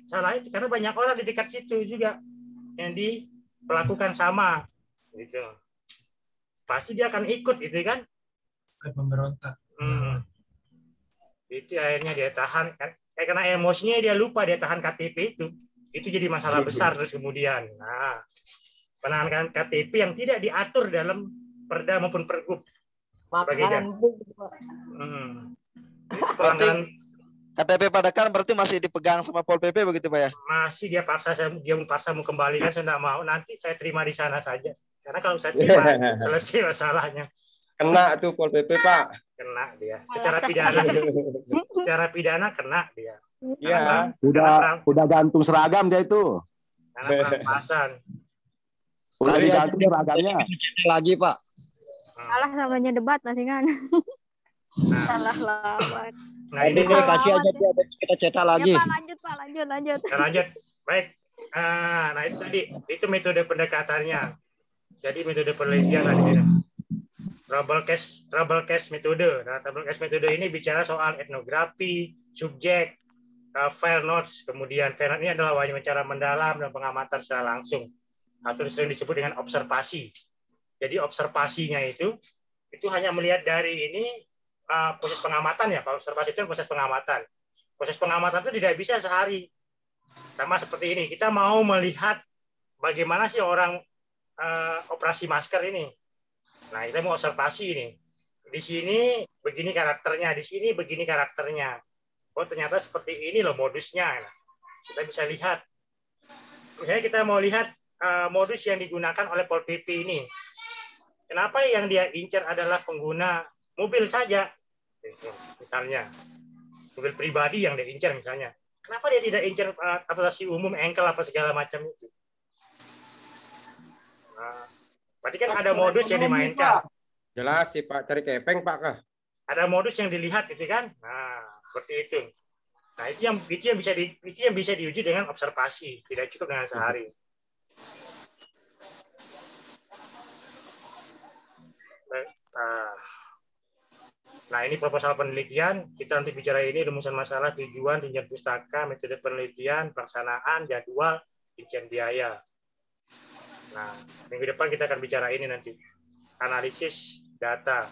salah itu, karena banyak orang di dekat situ juga yang diperlakukan sama, gitu. Pasti dia akan ikut, itu kan? Pemberontak. Itu akhirnya dia tahan. Karena emosinya dia lupa dia tahan KTP itu. Itu jadi masalah besar terus kemudian. Nah, penahanan KTP yang tidak diatur dalam Perda maupun Pergub. Makanan itu pelanggaran. KTP Padakan berarti masih dipegang sama Pol PP begitu, Pak ya? Masih dia paksa mau kembalikan, saya tidak mau. Nanti saya terima di sana saja. Karena kalau saya terima selesai masalahnya. Kena tuh Pol PP, Pak. Kena dia. Secara pidana kena dia. Iya. Udah gantung seragam dia itu. Karena perampasan. Udah digantung seragamnya. Lagi, Pak. Salah namanya debat masih kan. Salah lawan. Nah, ini kasih aja dia, kita cetak lagi. Ya, Pak, lanjut. Lanjut. Baik. Nah, itu tadi, itu metode pendekatannya. Jadi metode penelitian tadi. Trouble case metode. Nah, trouble case metode ini bicara soal etnografi, subjek, file notes, kemudian file notes ini adalah wawancara mendalam dan pengamatan secara langsung, atau sering disebut dengan observasi. Jadi observasinya itu hanya melihat dari ini proses pengamatan ya. Kalau observasi itu proses pengamatan. Proses pengamatan itu tidak bisa sehari. Sama seperti ini, kita mau melihat bagaimana sih orang operasi masker ini. Nah, kita mau observasi ini. Di sini begini karakternya, di sini begini karakternya. Oh, ternyata seperti ini loh modusnya. Nah, kita bisa lihat. Misalnya kita mau lihat modus yang digunakan oleh Pol PP ini. Kenapa yang dia incar adalah pengguna mobil saja? Misalnya, mobil pribadi yang dia incar misalnya. Kenapa dia tidak incar transportasi umum, engkel, apa segala macam itu? Nah, berarti kan ada modus yang dimainkan. Jelas sih Pak, cari kepeng Pak kah? Ada modus yang dilihat gitu kan? Nah, seperti itu. Nah, itu yang bisa diuji dengan observasi, tidak cukup dengan sehari. Nah, ini proposal penelitian. Kita nanti bicara ini rumusan masalah, tujuan, rincian pustaka, metode penelitian, pelaksanaan, jadwal, rincian biaya. Nah, minggu depan kita akan bicara ini nanti. Analisis data.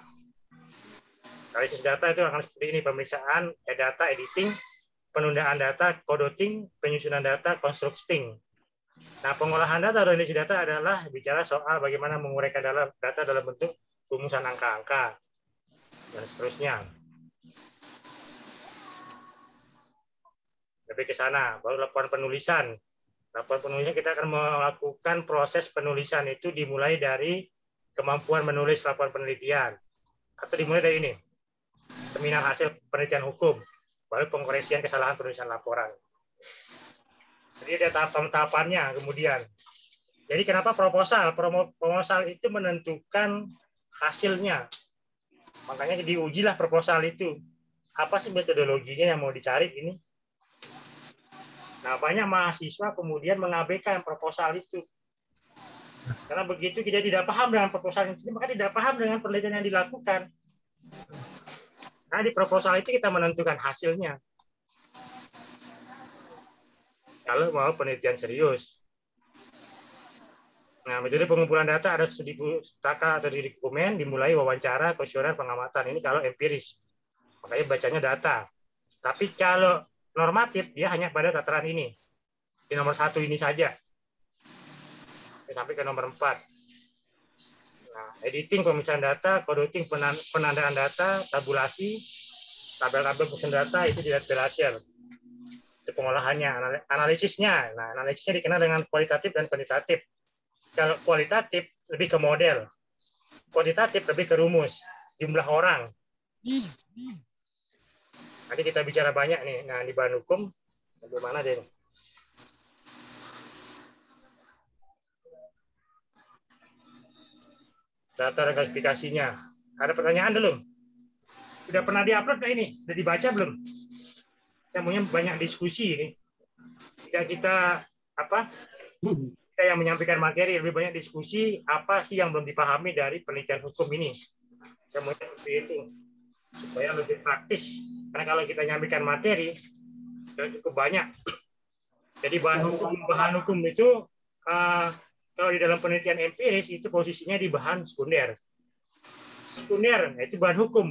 Analisis data itu akan seperti ini: pemeriksaan, data, editing, penundaan data, coding, penyusunan data, constructing. Nah, pengolahan data dan analisis data adalah bicara soal bagaimana menguraikan data dalam bentuk rumusan angka-angka dan seterusnya. Lebih ke sana, baru laporan penulisan. Laporan penulisan kita akan melakukan proses penulisan itu dimulai dari kemampuan menulis laporan penelitian, atau dimulai dari ini, seminar hasil penelitian hukum, baru pengkoreksian kesalahan penulisan laporan. Jadi ada tahapan-tahapannya kemudian. Jadi kenapa proposal? Proposal itu menentukan hasilnya. Makanya diujilah proposal itu. Apa sih metodologinya yang mau dicari ini? Nah, banyak mahasiswa kemudian mengabaikan proposal itu. Karena begitu kita tidak paham dengan proposal itu, maka tidak paham dengan penelitian yang dilakukan. Nah, di proposal itu kita menentukan hasilnya. Kalau mau penelitian serius. Nah, metode pengumpulan data ada studi pustaka atau studi dokumen, dimulai wawancara, kuesioner, pengamatan. Ini kalau empiris. Makanya bacanya data. Tapi kalau normatif, dia hanya pada tataran ini. Di nomor 1 ini saja. Sampai ke nomor 4. Nah, editing, pemisahan data, coding, penandaan data, tabulasi, tabel-tabel penyusun data, itu tidak berhasil. Itu pengolahannya, analisisnya. Nah, analisisnya dikenal dengan kualitatif dan kuantitatif. Kalau kualitatif lebih ke model, kuantitatif lebih ke rumus, jumlah orang. Nanti kita bicara banyak nih. Nah, di bahan hukum bagaimana deh? Data dan klasifikasinya. Ada pertanyaan belum? Sudah pernah diupload nggak ini? Sudah dibaca belum? Saya maunya banyak diskusi ini. Tidak kita kita yang menyampaikan materi, lebih banyak diskusi apa sih yang belum dipahami dari penelitian hukum ini. Saya mau seperti itu supaya lebih praktis. Karena kalau kita nyampaikan materi cukup banyak. Jadi bahan hukum itu kalau di dalam penelitian empiris itu posisinya di bahan sekunder. Sekunder yaitu bahan hukum.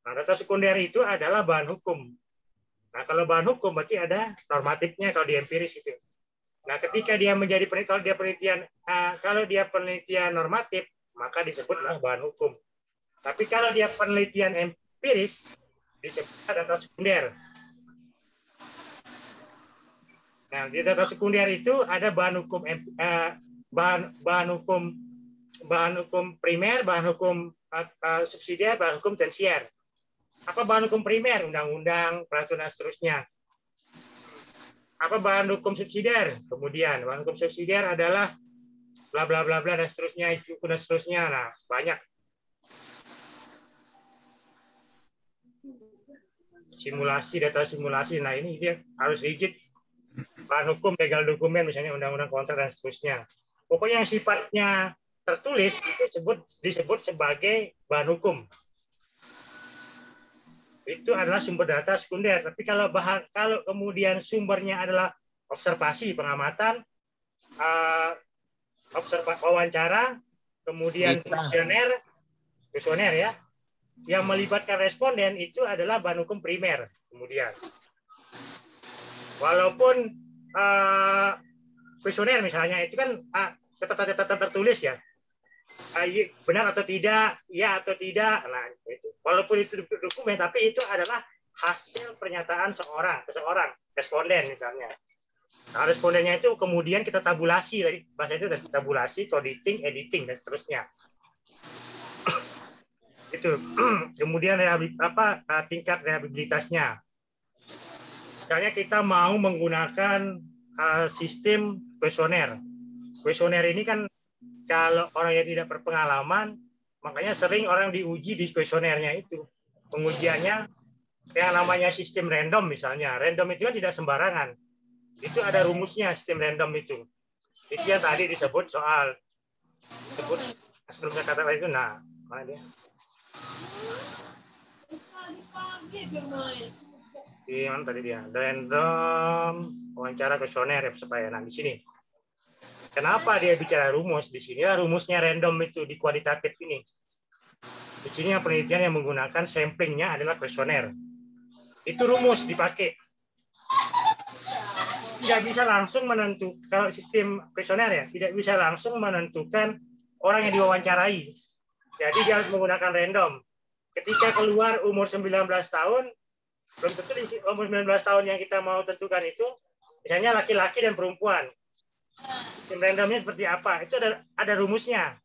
Nah, data sekunder itu adalah bahan hukum. Nah, kalau bahan hukum berarti ada normatifnya kalau di empiris itu. Nah, ketika dia menjadi kalau dia penelitian normatif, maka disebutlah bahan hukum. Tapi kalau dia penelitian empiris, disebut data sekunder. Nah, di data sekunder itu ada bahan hukum primer, bahan hukum subsidiar, bahan hukum tersier. Apa bahan hukum primer? Undang-undang, peraturan, dan seterusnya. Apa bahan hukum subsidiar? Kemudian bahan hukum subsidiar adalah bla bla bla bla dan seterusnya, dan seterusnya. Nah, banyak. Simulasi, data simulasi. Nah, ini dia harus rigid. Bahan hukum, legal dokumen, misalnya undang-undang kontrak dan seterusnya. Pokoknya yang sifatnya tertulis itu disebut sebagai bahan hukum. Itu adalah sumber data sekunder. Tapi kalau kemudian sumbernya adalah observasi, pengamatan, wawancara, kemudian kuesioner ya, yang melibatkan responden itu adalah bahan hukum primer. Kemudian, walaupun kuesioner misalnya itu kan catatan tertulis ya, benar atau tidak, ya atau tidak. Nah, itu. Walaupun itu dokumen, tapi itu adalah hasil pernyataan seseorang, responden misalnya. Nah, respondennya itu kemudian kita tabulasi, dari bahasa itu tabulasi, coding, editing dan seterusnya. Itu. Kemudian tingkat rehabilitasnya. Misalnya kita mau menggunakan sistem kuesioner. Kuesioner ini kan kalau orang yang tidak berpengalaman, makanya sering orang diuji di kuesionernya itu. Pengujiannya yang namanya sistem random misalnya. Random itu kan tidak sembarangan. Itu ada rumusnya sistem random itu. Itu yang tadi disebut sebelumnya kata itu. Nah, mana dia? Mana tadi dia? Random wawancara kuesioner supaya. Nah, di sini. Kenapa dia bicara rumus? Di sini rumusnya random itu di kualitatif ini. Di sini yang penelitian yang menggunakan samplingnya adalah kuesioner. Itu rumus dipakai. Tidak bisa langsung menentukan, kalau sistem kuesioner ya, tidak bisa langsung menentukan orang yang diwawancarai. Jadi dia harus menggunakan random. Ketika keluar umur 19 tahun, belum tentu di umur 19 tahun yang kita mau tentukan itu, misalnya laki-laki dan perempuan. Sistem randomnya seperti apa? Itu ada rumusnya.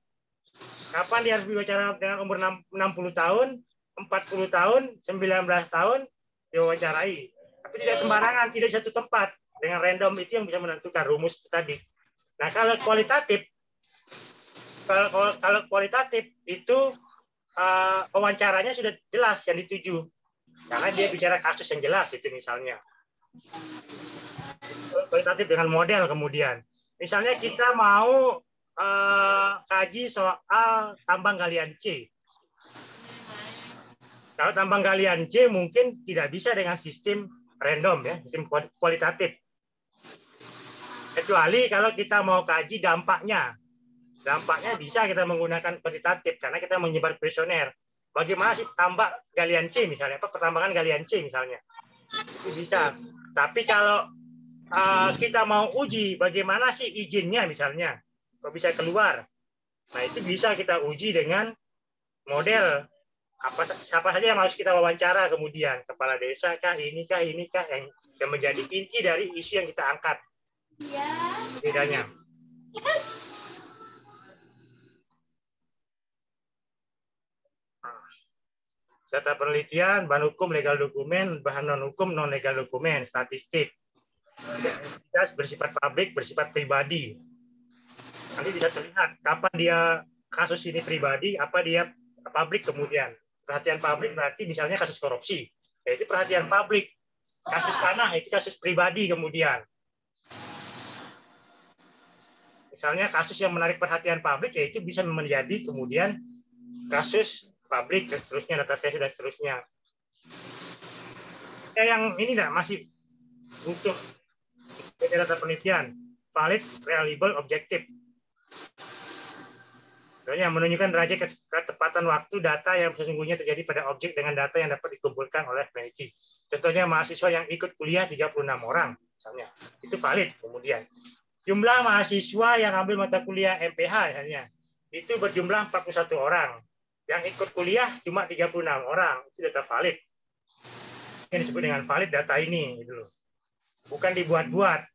Kapan dia harus diwawancara dengan umur 60 tahun, 40 tahun, 19 tahun, diwawancarai. Tapi tidak sembarangan, tidak di satu tempat. Dengan random itu yang bisa menentukan rumus itu tadi. Nah, kalau kualitatif itu wawancaranya sudah jelas yang dituju. Karena dia bicara kasus yang jelas itu misalnya. Kualitatif dengan model kemudian. Misalnya kita mau kaji soal tambang galian C. Kalau tambang galian C mungkin tidak bisa dengan sistem random ya, sistem kualitatif. Kecuali kalau kita mau kaji dampaknya. Dampaknya bisa kita menggunakan kuantitatif karena kita menyebar kuesioner. Bagaimana sih tambak galian C misalnya, pertambangan galian C misalnya. Itu bisa. Tapi kalau kita mau uji bagaimana sih izinnya misalnya, kok bisa keluar. Nah, itu bisa kita uji dengan model siapa saja yang harus kita wawancara kemudian, kepala desa kah, ini kah yang menjadi inti dari isu yang kita angkat. Bedanya. Data penelitian, bahan hukum, legal dokumen, bahan non-hukum, non-legal dokumen, statistik. Identitas bersifat publik, bersifat pribadi. Nanti bisa terlihat kapan dia kasus ini pribadi, apa dia publik kemudian. Perhatian publik berarti misalnya kasus korupsi. Yaitu perhatian publik. Kasus tanah, itu kasus pribadi kemudian. Misalnya kasus yang menarik perhatian publik, yaitu bisa menjadi kemudian kasus publik dan seterusnya, data spesies dan seterusnya. Yang ini masih butuh data penelitian, valid, reliable, objektif. Contohnya menunjukkan derajat ketepatan waktu data yang sesungguhnya terjadi pada objek dengan data yang dapat dikumpulkan oleh peneliti. Contohnya mahasiswa yang ikut kuliah 36 orang, misalnya. Itu valid kemudian. Jumlah mahasiswa yang ambil mata kuliah MPH misalnya, itu berjumlah 41 orang. Yang ikut kuliah cuma 36 orang. Itu data valid. Yang disebut dengan valid data ini. Gitu loh. Bukan dibuat-buat.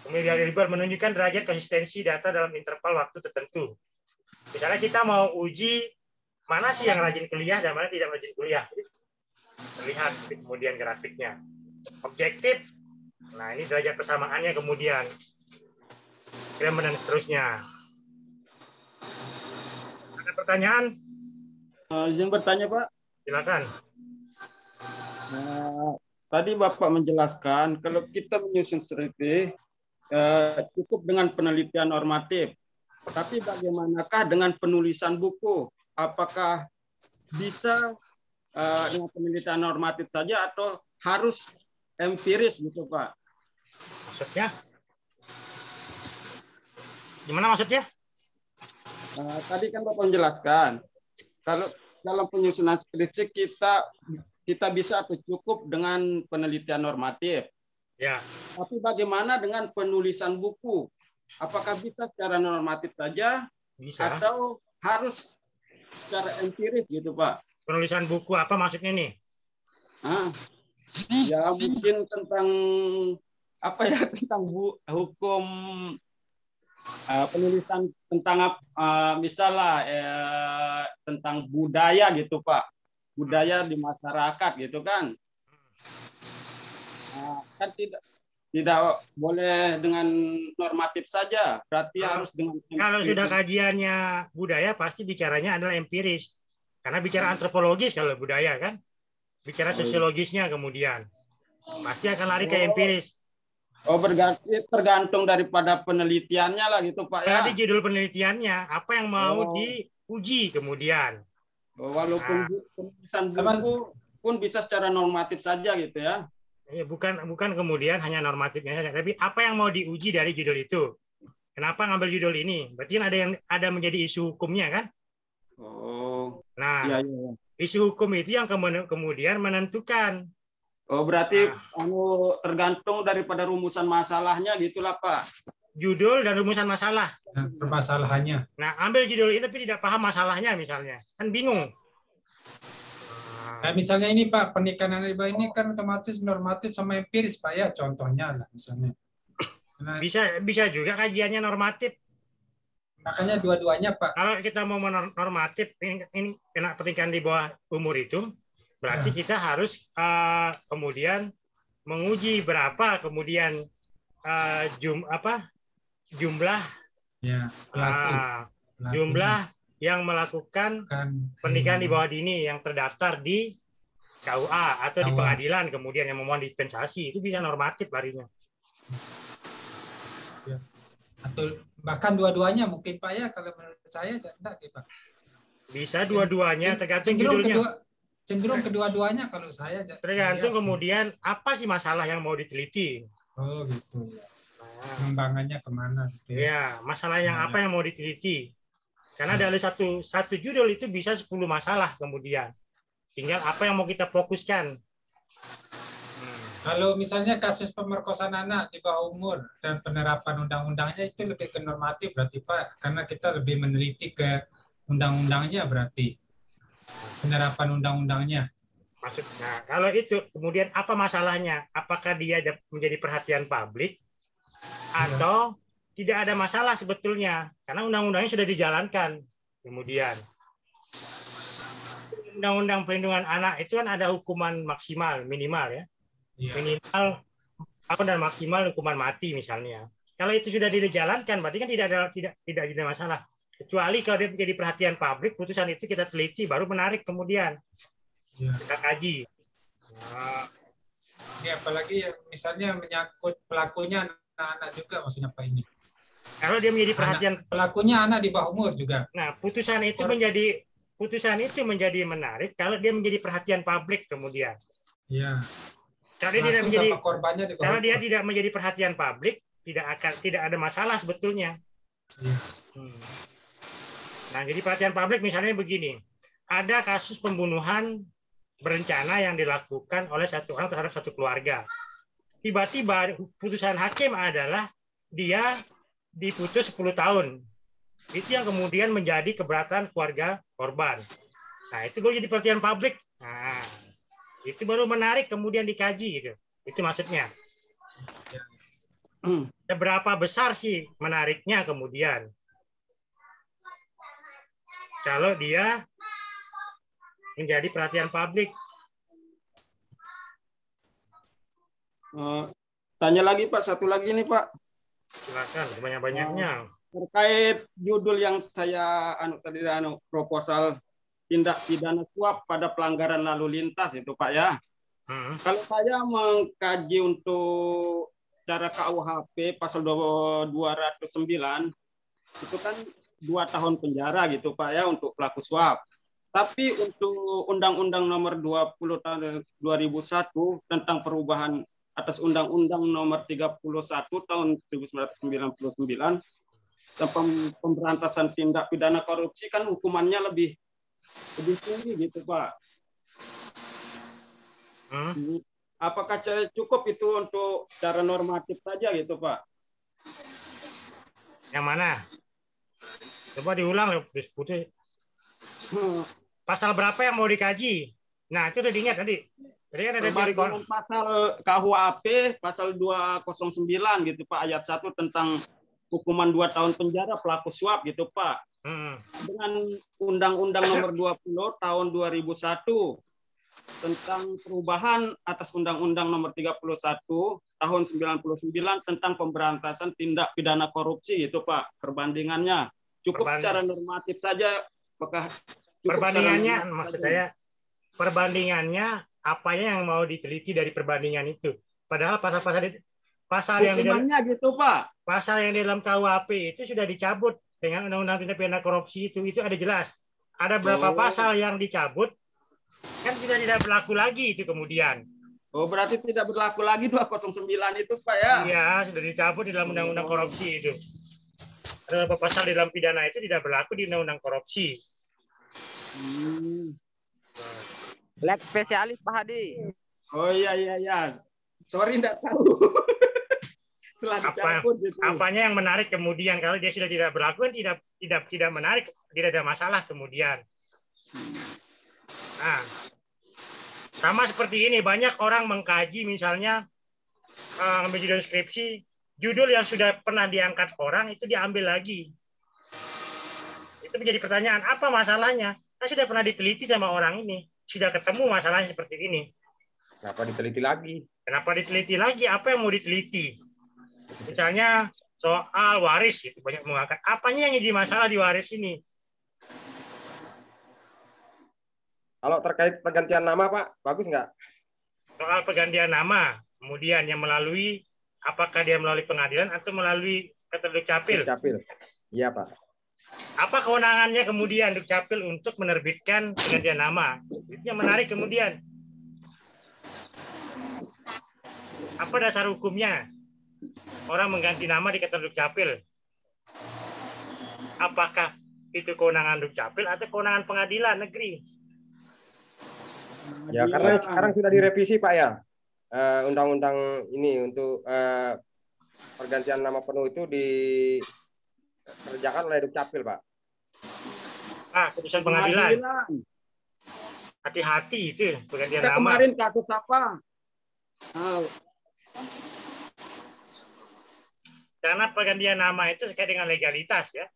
Kemudian menunjukkan derajat konsistensi data dalam interval waktu tertentu. Misalnya kita mau uji mana sih yang rajin kuliah dan mana tidak rajin kuliah. Terlihat kemudian grafiknya. Objektif. Nah, ini derajat persamaannya kemudian. Dan seterusnya. Ada pertanyaan? Izin bertanya, Pak. Silakan. Tadi Bapak menjelaskan kalau kita menyusun strategi cukup dengan penelitian normatif. Tapi bagaimanakah dengan penulisan buku? Apakah bisa dengan penelitian normatif saja atau harus empiris gitu, Pak? Maksudnya? Gimana maksudnya? Tadi kan Bapak menjelaskan kalau dalam penyusunan skripsi kita bisa atau cukup dengan penelitian normatif. Ya. Tapi bagaimana dengan penulisan buku? Apakah bisa secara normatif saja? Bisa. Atau harus secara empiris gitu, Pak? Penulisan buku apa maksudnya nih? Ya mungkin tentang apa ya, tentang hukum penulisan tentang misalnya tentang budaya gitu, Pak. Budaya di masyarakat gitu kan. Kan tidak boleh dengan normatif saja, berarti harus dengan kalau sudah kajiannya budaya pasti bicaranya adalah empiris. Karena bicara antropologis kalau budaya kan. Bicara sosiologisnya kemudian. Pasti akan lari ke empiris. Oh, berarti tergantung daripada penelitiannya lah gitu, Pak ya. Jadi judul penelitiannya apa yang mau diuji kemudian. Walaupun penulisan buku pun bisa secara normatif saja gitu ya. Bukan kemudian hanya normatifnya saja, tapi apa yang mau diuji dari judul itu. Kenapa ngambil judul ini? Berarti kan ada menjadi isu hukumnya kan? Oh. Nah, Iya, iya. isu hukum itu yang kemudian menentukan. Oh, berarti tergantung daripada rumusan masalahnya gitulah, Pak. Judul dan rumusan masalah. Permasalahannya. Nah, ambil judul itu tapi tidak paham masalahnya misalnya. Kan bingung. Kayak misalnya ini Pak, pernikahan anak di bawah ini kan otomatis normatif sama empiris Pak ya, contohnya lah misalnya. Nah, bisa juga kajiannya normatif. Makanya dua-duanya Pak. Kalau kita mau normatif ini kena pernikahan di bawah umur itu, berarti kita harus kemudian menguji berapa kemudian jumlah jumlah yang melakukan pernikahan di bawah dini yang terdaftar di KUA atau di pengadilan kemudian yang memohon dispensasi, itu bisa normatif larinya. Atau bahkan dua-duanya mungkin Pak ya, kalau menurut saya enggak Pak. Bisa dua-duanya tergantung judulnya. Cenderung kedua-duanya kalau saya. Tergantung kemudian apa sih masalah yang mau diteliti. Oh gitu ya. Pengembangannya kemana gitu ya. Ya, masalah yang apa yang mau diteliti. Karena dari satu judul itu bisa 10 masalah kemudian. Tinggal apa yang mau kita fokuskan. Kalau misalnya kasus pemerkosaan anak di bawah umur dan penerapan undang-undangnya itu lebih ke normatif berarti Pak, karena kita lebih meneliti ke undang-undangnya berarti. Penerapan undang-undangnya. Nah, kalau itu kemudian apa masalahnya? Apakah dia menjadi perhatian publik atau tidak ada masalah sebetulnya? Karena undang-undangnya sudah dijalankan. Kemudian Undang-Undang Perlindungan Anak itu kan ada hukuman maksimal, minimal ya. Minimal dan maksimal hukuman mati misalnya. Kalau itu sudah dijalankan, berarti kan tidak ada masalah. Kecuali kalau dia menjadi perhatian publik, putusan itu kita teliti, baru menarik kemudian kita kaji. Ini apalagi misalnya menyangkut pelakunya anak-anak juga maksudnya Pak ini. Kalau dia menjadi perhatian pelakunya anak di bawah umur juga. Nah, putusan itu menjadi menarik kalau dia menjadi perhatian publik kemudian. Iya. Kalau dia tidak menjadi perhatian publik, tidak ada masalah sebetulnya. Nah, jadi perhatian publik misalnya begini. Ada kasus pembunuhan berencana yang dilakukan oleh satu orang terhadap satu keluarga. Tiba-tiba putusan hakim adalah dia diputus 10 tahun. Itu yang kemudian menjadi keberatan keluarga korban. Nah, itu baru jadi perhatian publik. Nah, itu baru menarik kemudian dikaji gitu. Itu maksudnya. Seberapa besar sih menariknya kemudian? Kalau dia menjadi perhatian publik. Tanya lagi Pak, satu lagi nih Pak. Silakan, sebanyak-banyaknya. Terkait judul yang saya proposal tindak pidana suap pada pelanggaran lalu lintas itu Pak ya. Kalau saya mengkaji untuk cara KUHP pasal 209 itu kan 2 tahun penjara gitu Pak ya untuk pelaku suap. Tapi untuk Undang-Undang Nomor 20 tahun 2001 tentang perubahan atas Undang-Undang Nomor 31 tahun 1999 tentang pemberantasan tindak pidana korupsi kan hukumannya lebih tinggi gitu Pak. Apakah cukup itu untuk secara normatif saja gitu Pak? Yang mana? Coba diulang putih. Pasal berapa yang mau dikaji? Nah, itu udah diingat tadi. Tadi kan ada pasal KUHP pasal 209 gitu Pak, ayat 1 tentang hukuman 2 tahun penjara pelaku suap gitu Pak. Dengan Undang-Undang Nomor 20 tahun 2001 tentang perubahan atas Undang-Undang Nomor 31 tahun 99 tentang pemberantasan tindak pidana korupsi itu Pak. Perbandingannya cukup secara normatif saja. Apakah perbandingannya maksud saya perbandingannya apanya yang mau diteliti dari perbandingan itu? Padahal pasal yang di dalam gitu Pak. Pasal yang di dalam KUHP itu sudah dicabut dengan Undang-Undang Tindak Pidana Korupsi itu ada jelas. Ada berapa pasal yang dicabut kan sudah tidak berlaku lagi itu kemudian. Oh, berarti tidak berlaku lagi 209 itu Pak ya? Iya, sudah dicabut di dalam Undang-Undang Korupsi itu. Ada beberapa pasal di dalam pidana itu tidak berlaku di Undang-Undang Korupsi. Lab spesialis Pak Hadi. Oh iya. Sorry enggak tahu. Apanya yang menarik kemudian kalau dia sudah tidak berlaku tidak menarik, tidak ada masalah kemudian. Nah, sama seperti ini banyak orang mengkaji misalnya ambil judul skripsi, judul yang sudah pernah diangkat orang itu diambil lagi. Itu menjadi pertanyaan, apa masalahnya? Nah, sudah pernah diteliti sama orang ini, sudah ketemu masalahnya seperti ini. Kenapa diteliti lagi? Kenapa diteliti lagi? Apa yang mau diteliti? Misalnya soal waris, itu banyak mengangkat. Apanya yang jadi masalah di waris ini? Kalau terkait pergantian nama, Pak, bagus nggak? Soal pergantian nama, kemudian yang melalui, apakah dia melalui pengadilan atau melalui kata Dukcapil? Dukcapil. Iya, Pak. Apa kewenangannya kemudian Dukcapil untuk menerbitkan pergantian nama? Itu yang menarik kemudian. Apa dasar hukumnya? Orang mengganti nama di kantor Dukcapil. Apakah itu kewenangan Dukcapil atau kewenangan pengadilan negeri? Ya, karena sekarang sudah direvisi, Pak, ya. Undang-undang ini untuk pergantian nama penuh itu dikerjakan oleh Dukcapil, Pak. Keputusan pengadilan. Hati-hati itu pergantian nama. Kemarin kasus apa? Karena pergantian nama itu terkait dengan legalitas, ya.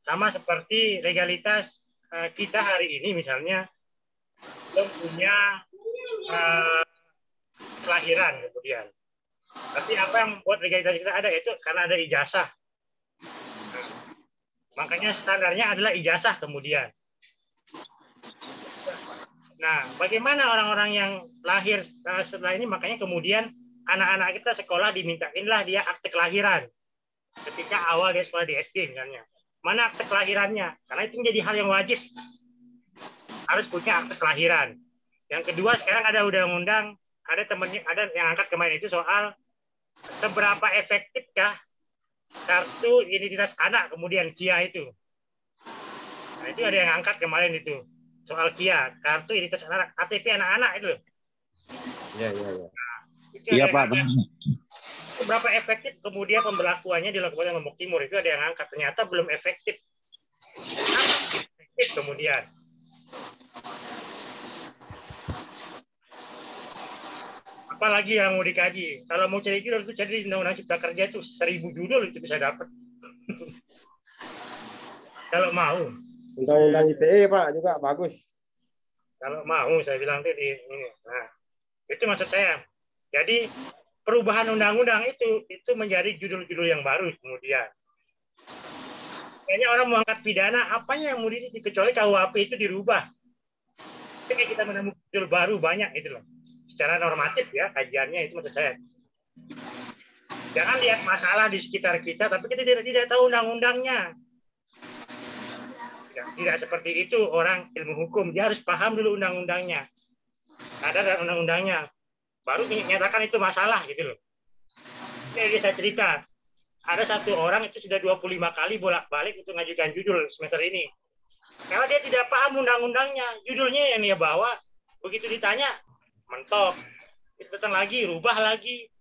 Sama seperti legalitas kita hari ini misalnya belum punya kelahiran kemudian. Tapi apa yang membuat legalitas kita ada itu karena ada ijazah. Makanya standarnya adalah ijazah kemudian. Nah, bagaimana orang-orang yang lahir setelah ini? Makanya kemudian anak-anak kita sekolah dimintainlah dia akte kelahiran. Ketika awal dia sekolah di SD misalnya. Mana akte kelahirannya? Karena itu menjadi hal yang wajib. Harus punya akte kelahiran. Yang kedua, sekarang ada undang-undang, ada yang angkat kemarin itu soal seberapa efektifkah kartu identitas anak kemudian KIA itu. Nah, itu ada yang angkat kemarin itu. Soal KIA, kartu identitas anak, KTP anak-anak itu. Iya. Iya, Pak. Seberapa efektif kemudian pemberlakuannya dilakukan oleh Lombok Timur, itu ada yang angkat. Ternyata belum efektif. Efektif kemudian. Apalagi yang mau dikaji. Kalau mau cari judul itu cari di Undang-Undang Cipta Kerja itu 1000 judul itu bisa dapat. Kalau mau. Undang-Undang ITE, Pak, juga bagus. Kalau mau saya bilang itu di ini. Nah, itu maksud saya. Jadi perubahan undang-undang itu menjadi judul-judul yang baru kemudian. Kayaknya orang mau angkat pidana, apanya yang mau kecuali KUHP itu dirubah. Ketika kita menemukan judul baru banyak itu loh. Secara normatif ya kajiannya itu maksud saya. Jangan lihat masalah di sekitar kita, tapi kita tidak tahu undang-undangnya. Tidak seperti itu orang ilmu hukum. Dia harus paham dulu undang-undangnya. Ada dalam undang-undangnya. Baru menyatakan itu masalah gitu loh. Ini saya cerita. Ada satu orang itu sudah 25 kali bolak-balik untuk mengajukan judul semester ini. Karena dia tidak paham undang-undangnya. Judulnya yang dia bawa, begitu ditanya, mentok. Datang lagi, rubah lagi.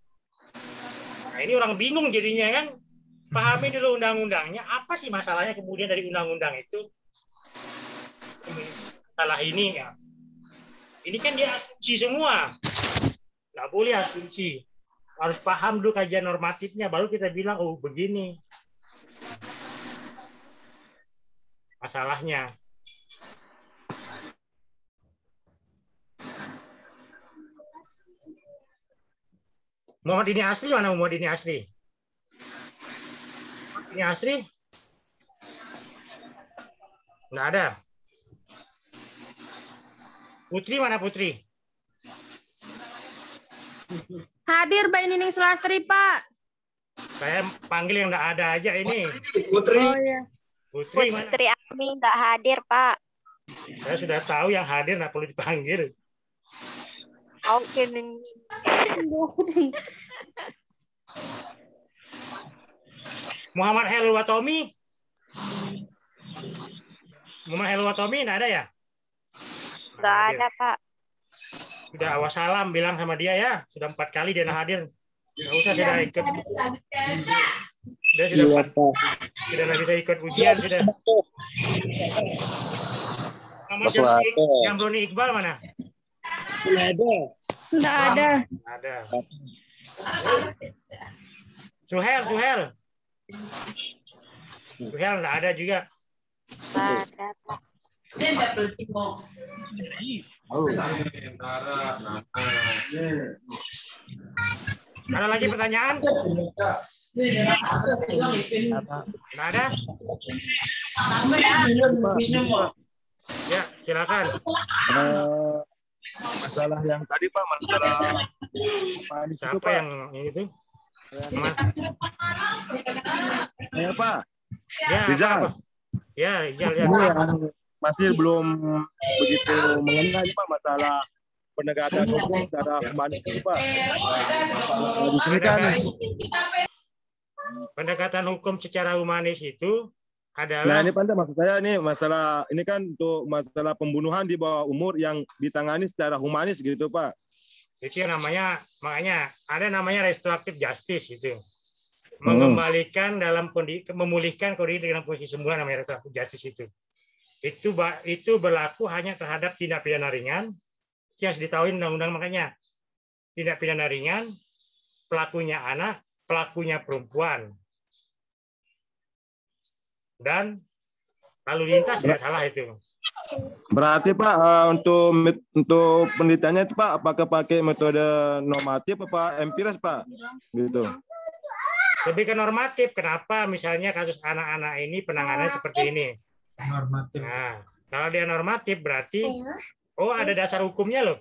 Nah, ini orang bingung jadinya kan. Pahami dulu undang-undangnya. Apa sih masalahnya kemudian dari undang-undang itu? Salah ini ya. Ini kan dia asumsi semua. Nggak boleh asumsi. Harus paham dulu kajian normatifnya. Baru kita bilang, oh begini. Masalahnya. Muhammad ini asli mana Muhammad ini asli? Ini asli? Nggak ada. Putri mana Putri? Hadir Mbak Nining Sulastri, Pak. Saya panggil yang nggak ada aja ini. Putri. Oh, iya. Putri mana? Putri Ami nggak hadir, Pak. Saya sudah tahu yang hadir nggak perlu dipanggil. Oke. Muhammad Helwatomi. Muhammad Helwatomi nggak ada ya? Nggak ada, Pak. Sudah awas salam bilang sama dia ya. Sudah 4 kali dia hadir. Nggak usah sudah ikut. Dia sudah Iya, Pak. sudah nggak bisa ikut ujian sudah. Nama yang Doni Iqbal mana? Nggak ada. Nggak ada. Ada. Suhel nggak ada juga. Ada, Pak. Ada lagi pertanyaan? Nggak ada? Ya, silakan. Masalah yang tadi Pak, masalah siapa Pak? yang ini tuh? Mas. Ya Pak. Ya, Rizal. apa? Ya, Rizal ya. Ini yang masih belum begitu mengenai Pak masalah penegakan hukum secara humanis itu Pak. Di sini kan pendekatan hukum secara humanis itu adalah. Nah ini Pak, maksud saya ini masalah ini kan untuk masalah pembunuhan di bawah umur yang ditangani secara humanis gitu Pak. Itu yang namanya, makanya ada namanya restoratif justice itu. Mengembalikan dalam kondisi, memulihkan kondisi dengan posisi semula namanya restoratif justice itu. Itu berlaku hanya terhadap tindak pidana ringan yang harus ditahui undang-undang, makanya tindak pidana ringan, pelakunya anak, pelakunya perempuan. Dan lalu lintas tidak salah itu. Berarti Pak untuk penelitiannya itu Pak apakah pakai metode normatif apa empiris Pak? Gitu. Lebih ke normatif. Kenapa misalnya kasus anak-anak ini penanganannya seperti ini? Normatif. Nah, kalau dia normatif berarti ada dasar hukumnya loh.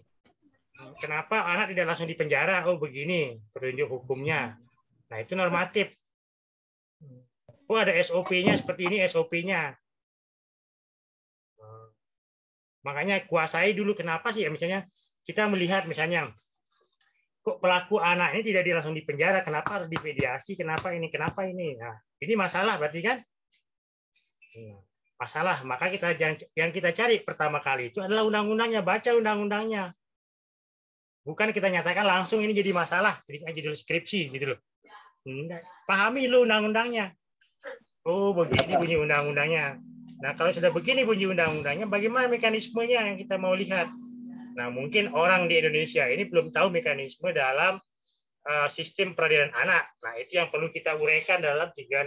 Kenapa anak tidak langsung dipenjara? Oh begini petunjuk hukumnya. Nah itu normatif. Ada SOP-nya seperti ini SOP-nya. Makanya kuasai dulu kenapa sih ya, misalnya kita melihat misalnya kok pelaku anak ini tidak langsung dipenjara, kenapa harus dimediasi, kenapa ini. Nah, ini masalah berarti kan? Masalah, maka yang kita cari pertama kali itu adalah undang-undangnya, baca undang-undangnya. Bukan kita nyatakan langsung ini jadi masalah, jadi judul skripsi gitu loh. Pahami lu undang-undangnya. Oh, begini bunyi undang-undangnya. Nah, kalau sudah begini bunyi undang-undangnya, bagaimana mekanismenya yang kita mau lihat? Nah, mungkin orang di Indonesia ini belum tahu mekanisme dalam sistem peradilan anak. Nah, itu yang perlu kita uraikan dalam tiga.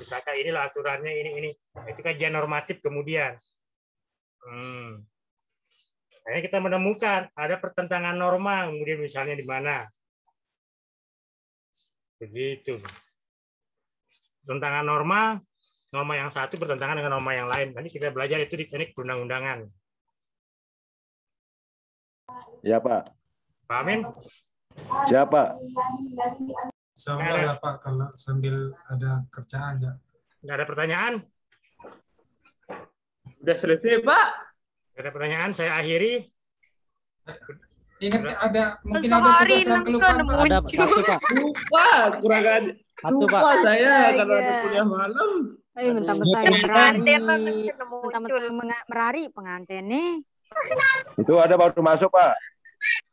Misalkan inilah aturannya, ini. Nah, itu kajian normatif kemudian. Akhirnya kita menemukan ada pertentangan norma, kemudian misalnya di mana. Begitu. Pertentangan norma yang satu bertentangan dengan norma yang lain. Nanti kita belajar itu di teknik perundang-undangan. Ya Pak. Pak Amin? Siapa? Soalnya Pak kalau sambil ada kerjaan ya. Nggak ada pertanyaan? Udah selesai Pak. Nggak ada pertanyaan, saya akhiri. Ingat mungkin ada tugas yang kelupaan Pak. Ada satu Pak. Lupa, kurang aja. Satu Pak. Lupa saya kalau ada kuliah malam. Ayo mentang-mentang merari pengantin nih. Itu ada baru masuk Pak.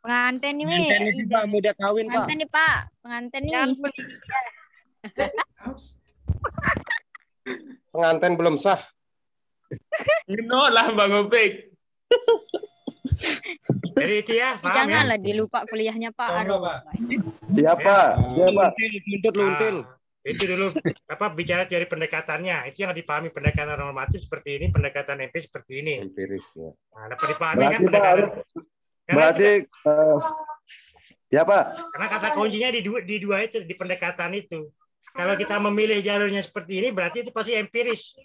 Pengantin nih. Pengantin itu Pak, muda kawin Pak. Pengantin nih Pak, pengantin nih. Pengantin belum sah. Lah Bang Opik. Jadi itu ya, paham ya? Janganlah dilupa kuliahnya Pak. Aduh. Siapa? Luntil. Itu dulu bicara dari pendekatannya. Itu yang dipahami pendekatan normatif seperti ini, pendekatan empiris seperti ini. Empiris ya. Nah, dapat dipahami kan pendekatan. Berarti ya Pak. Karena kata kuncinya di dua itu, di pendekatan itu. Kalau kita memilih jalurnya seperti ini berarti itu pasti empiris.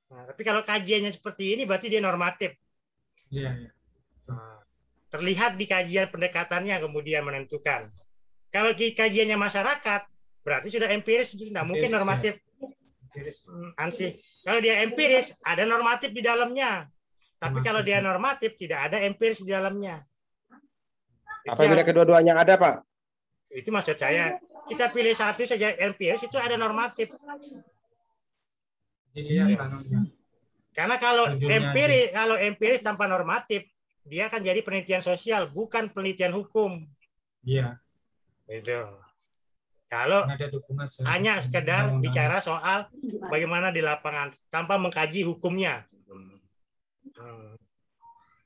Nah, tapi kalau kajiannya seperti ini berarti dia normatif. Iya. Terlihat di kajian pendekatannya kemudian menentukan. Kalau kajiannya masyarakat berarti sudah empiris, tidak mungkin normatif. Ansih. Kalau dia empiris ada normatif di dalamnya. Tapi kalau dia normatif tidak ada empiris di dalamnya. Apabila kedua-duanya ada Pak? Itu maksud saya. Kita pilih satu saja empiris itu ada normatif. Iya, Karena kalau Judulnya empiris tanpa normatif, dia akan jadi penelitian sosial, bukan penelitian hukum. Iya. Itu. Kalau Ada dukungan hanya sekedar undang-undang. bicara soal bagaimana di lapangan tanpa mengkaji hukumnya.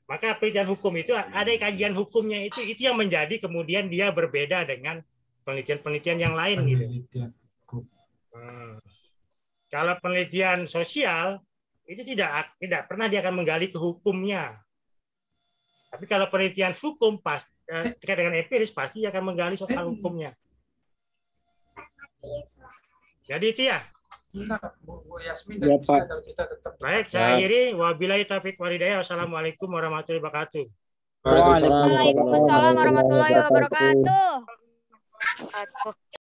Maka penelitian hukum itu ada kajian hukumnya, itu yang menjadi kemudian dia berbeda dengan penelitian-penelitian yang lain gitu. Kalau penelitian sosial itu tidak pernah dia akan menggali ke hukumnya. Tapi kalau penelitian hukum terkait dengan empiris pasti dia akan menggali soal hukumnya. Jadi itu ya. Bu Yasmin Ya, dan Pak. kita tetap. Baik, saya akhiri. Wabillahi taufiq walhidayah. Wassalamualaikum warahmatullahi wabarakatuh. Waalaikumsalam warahmatullahi wabarakatuh.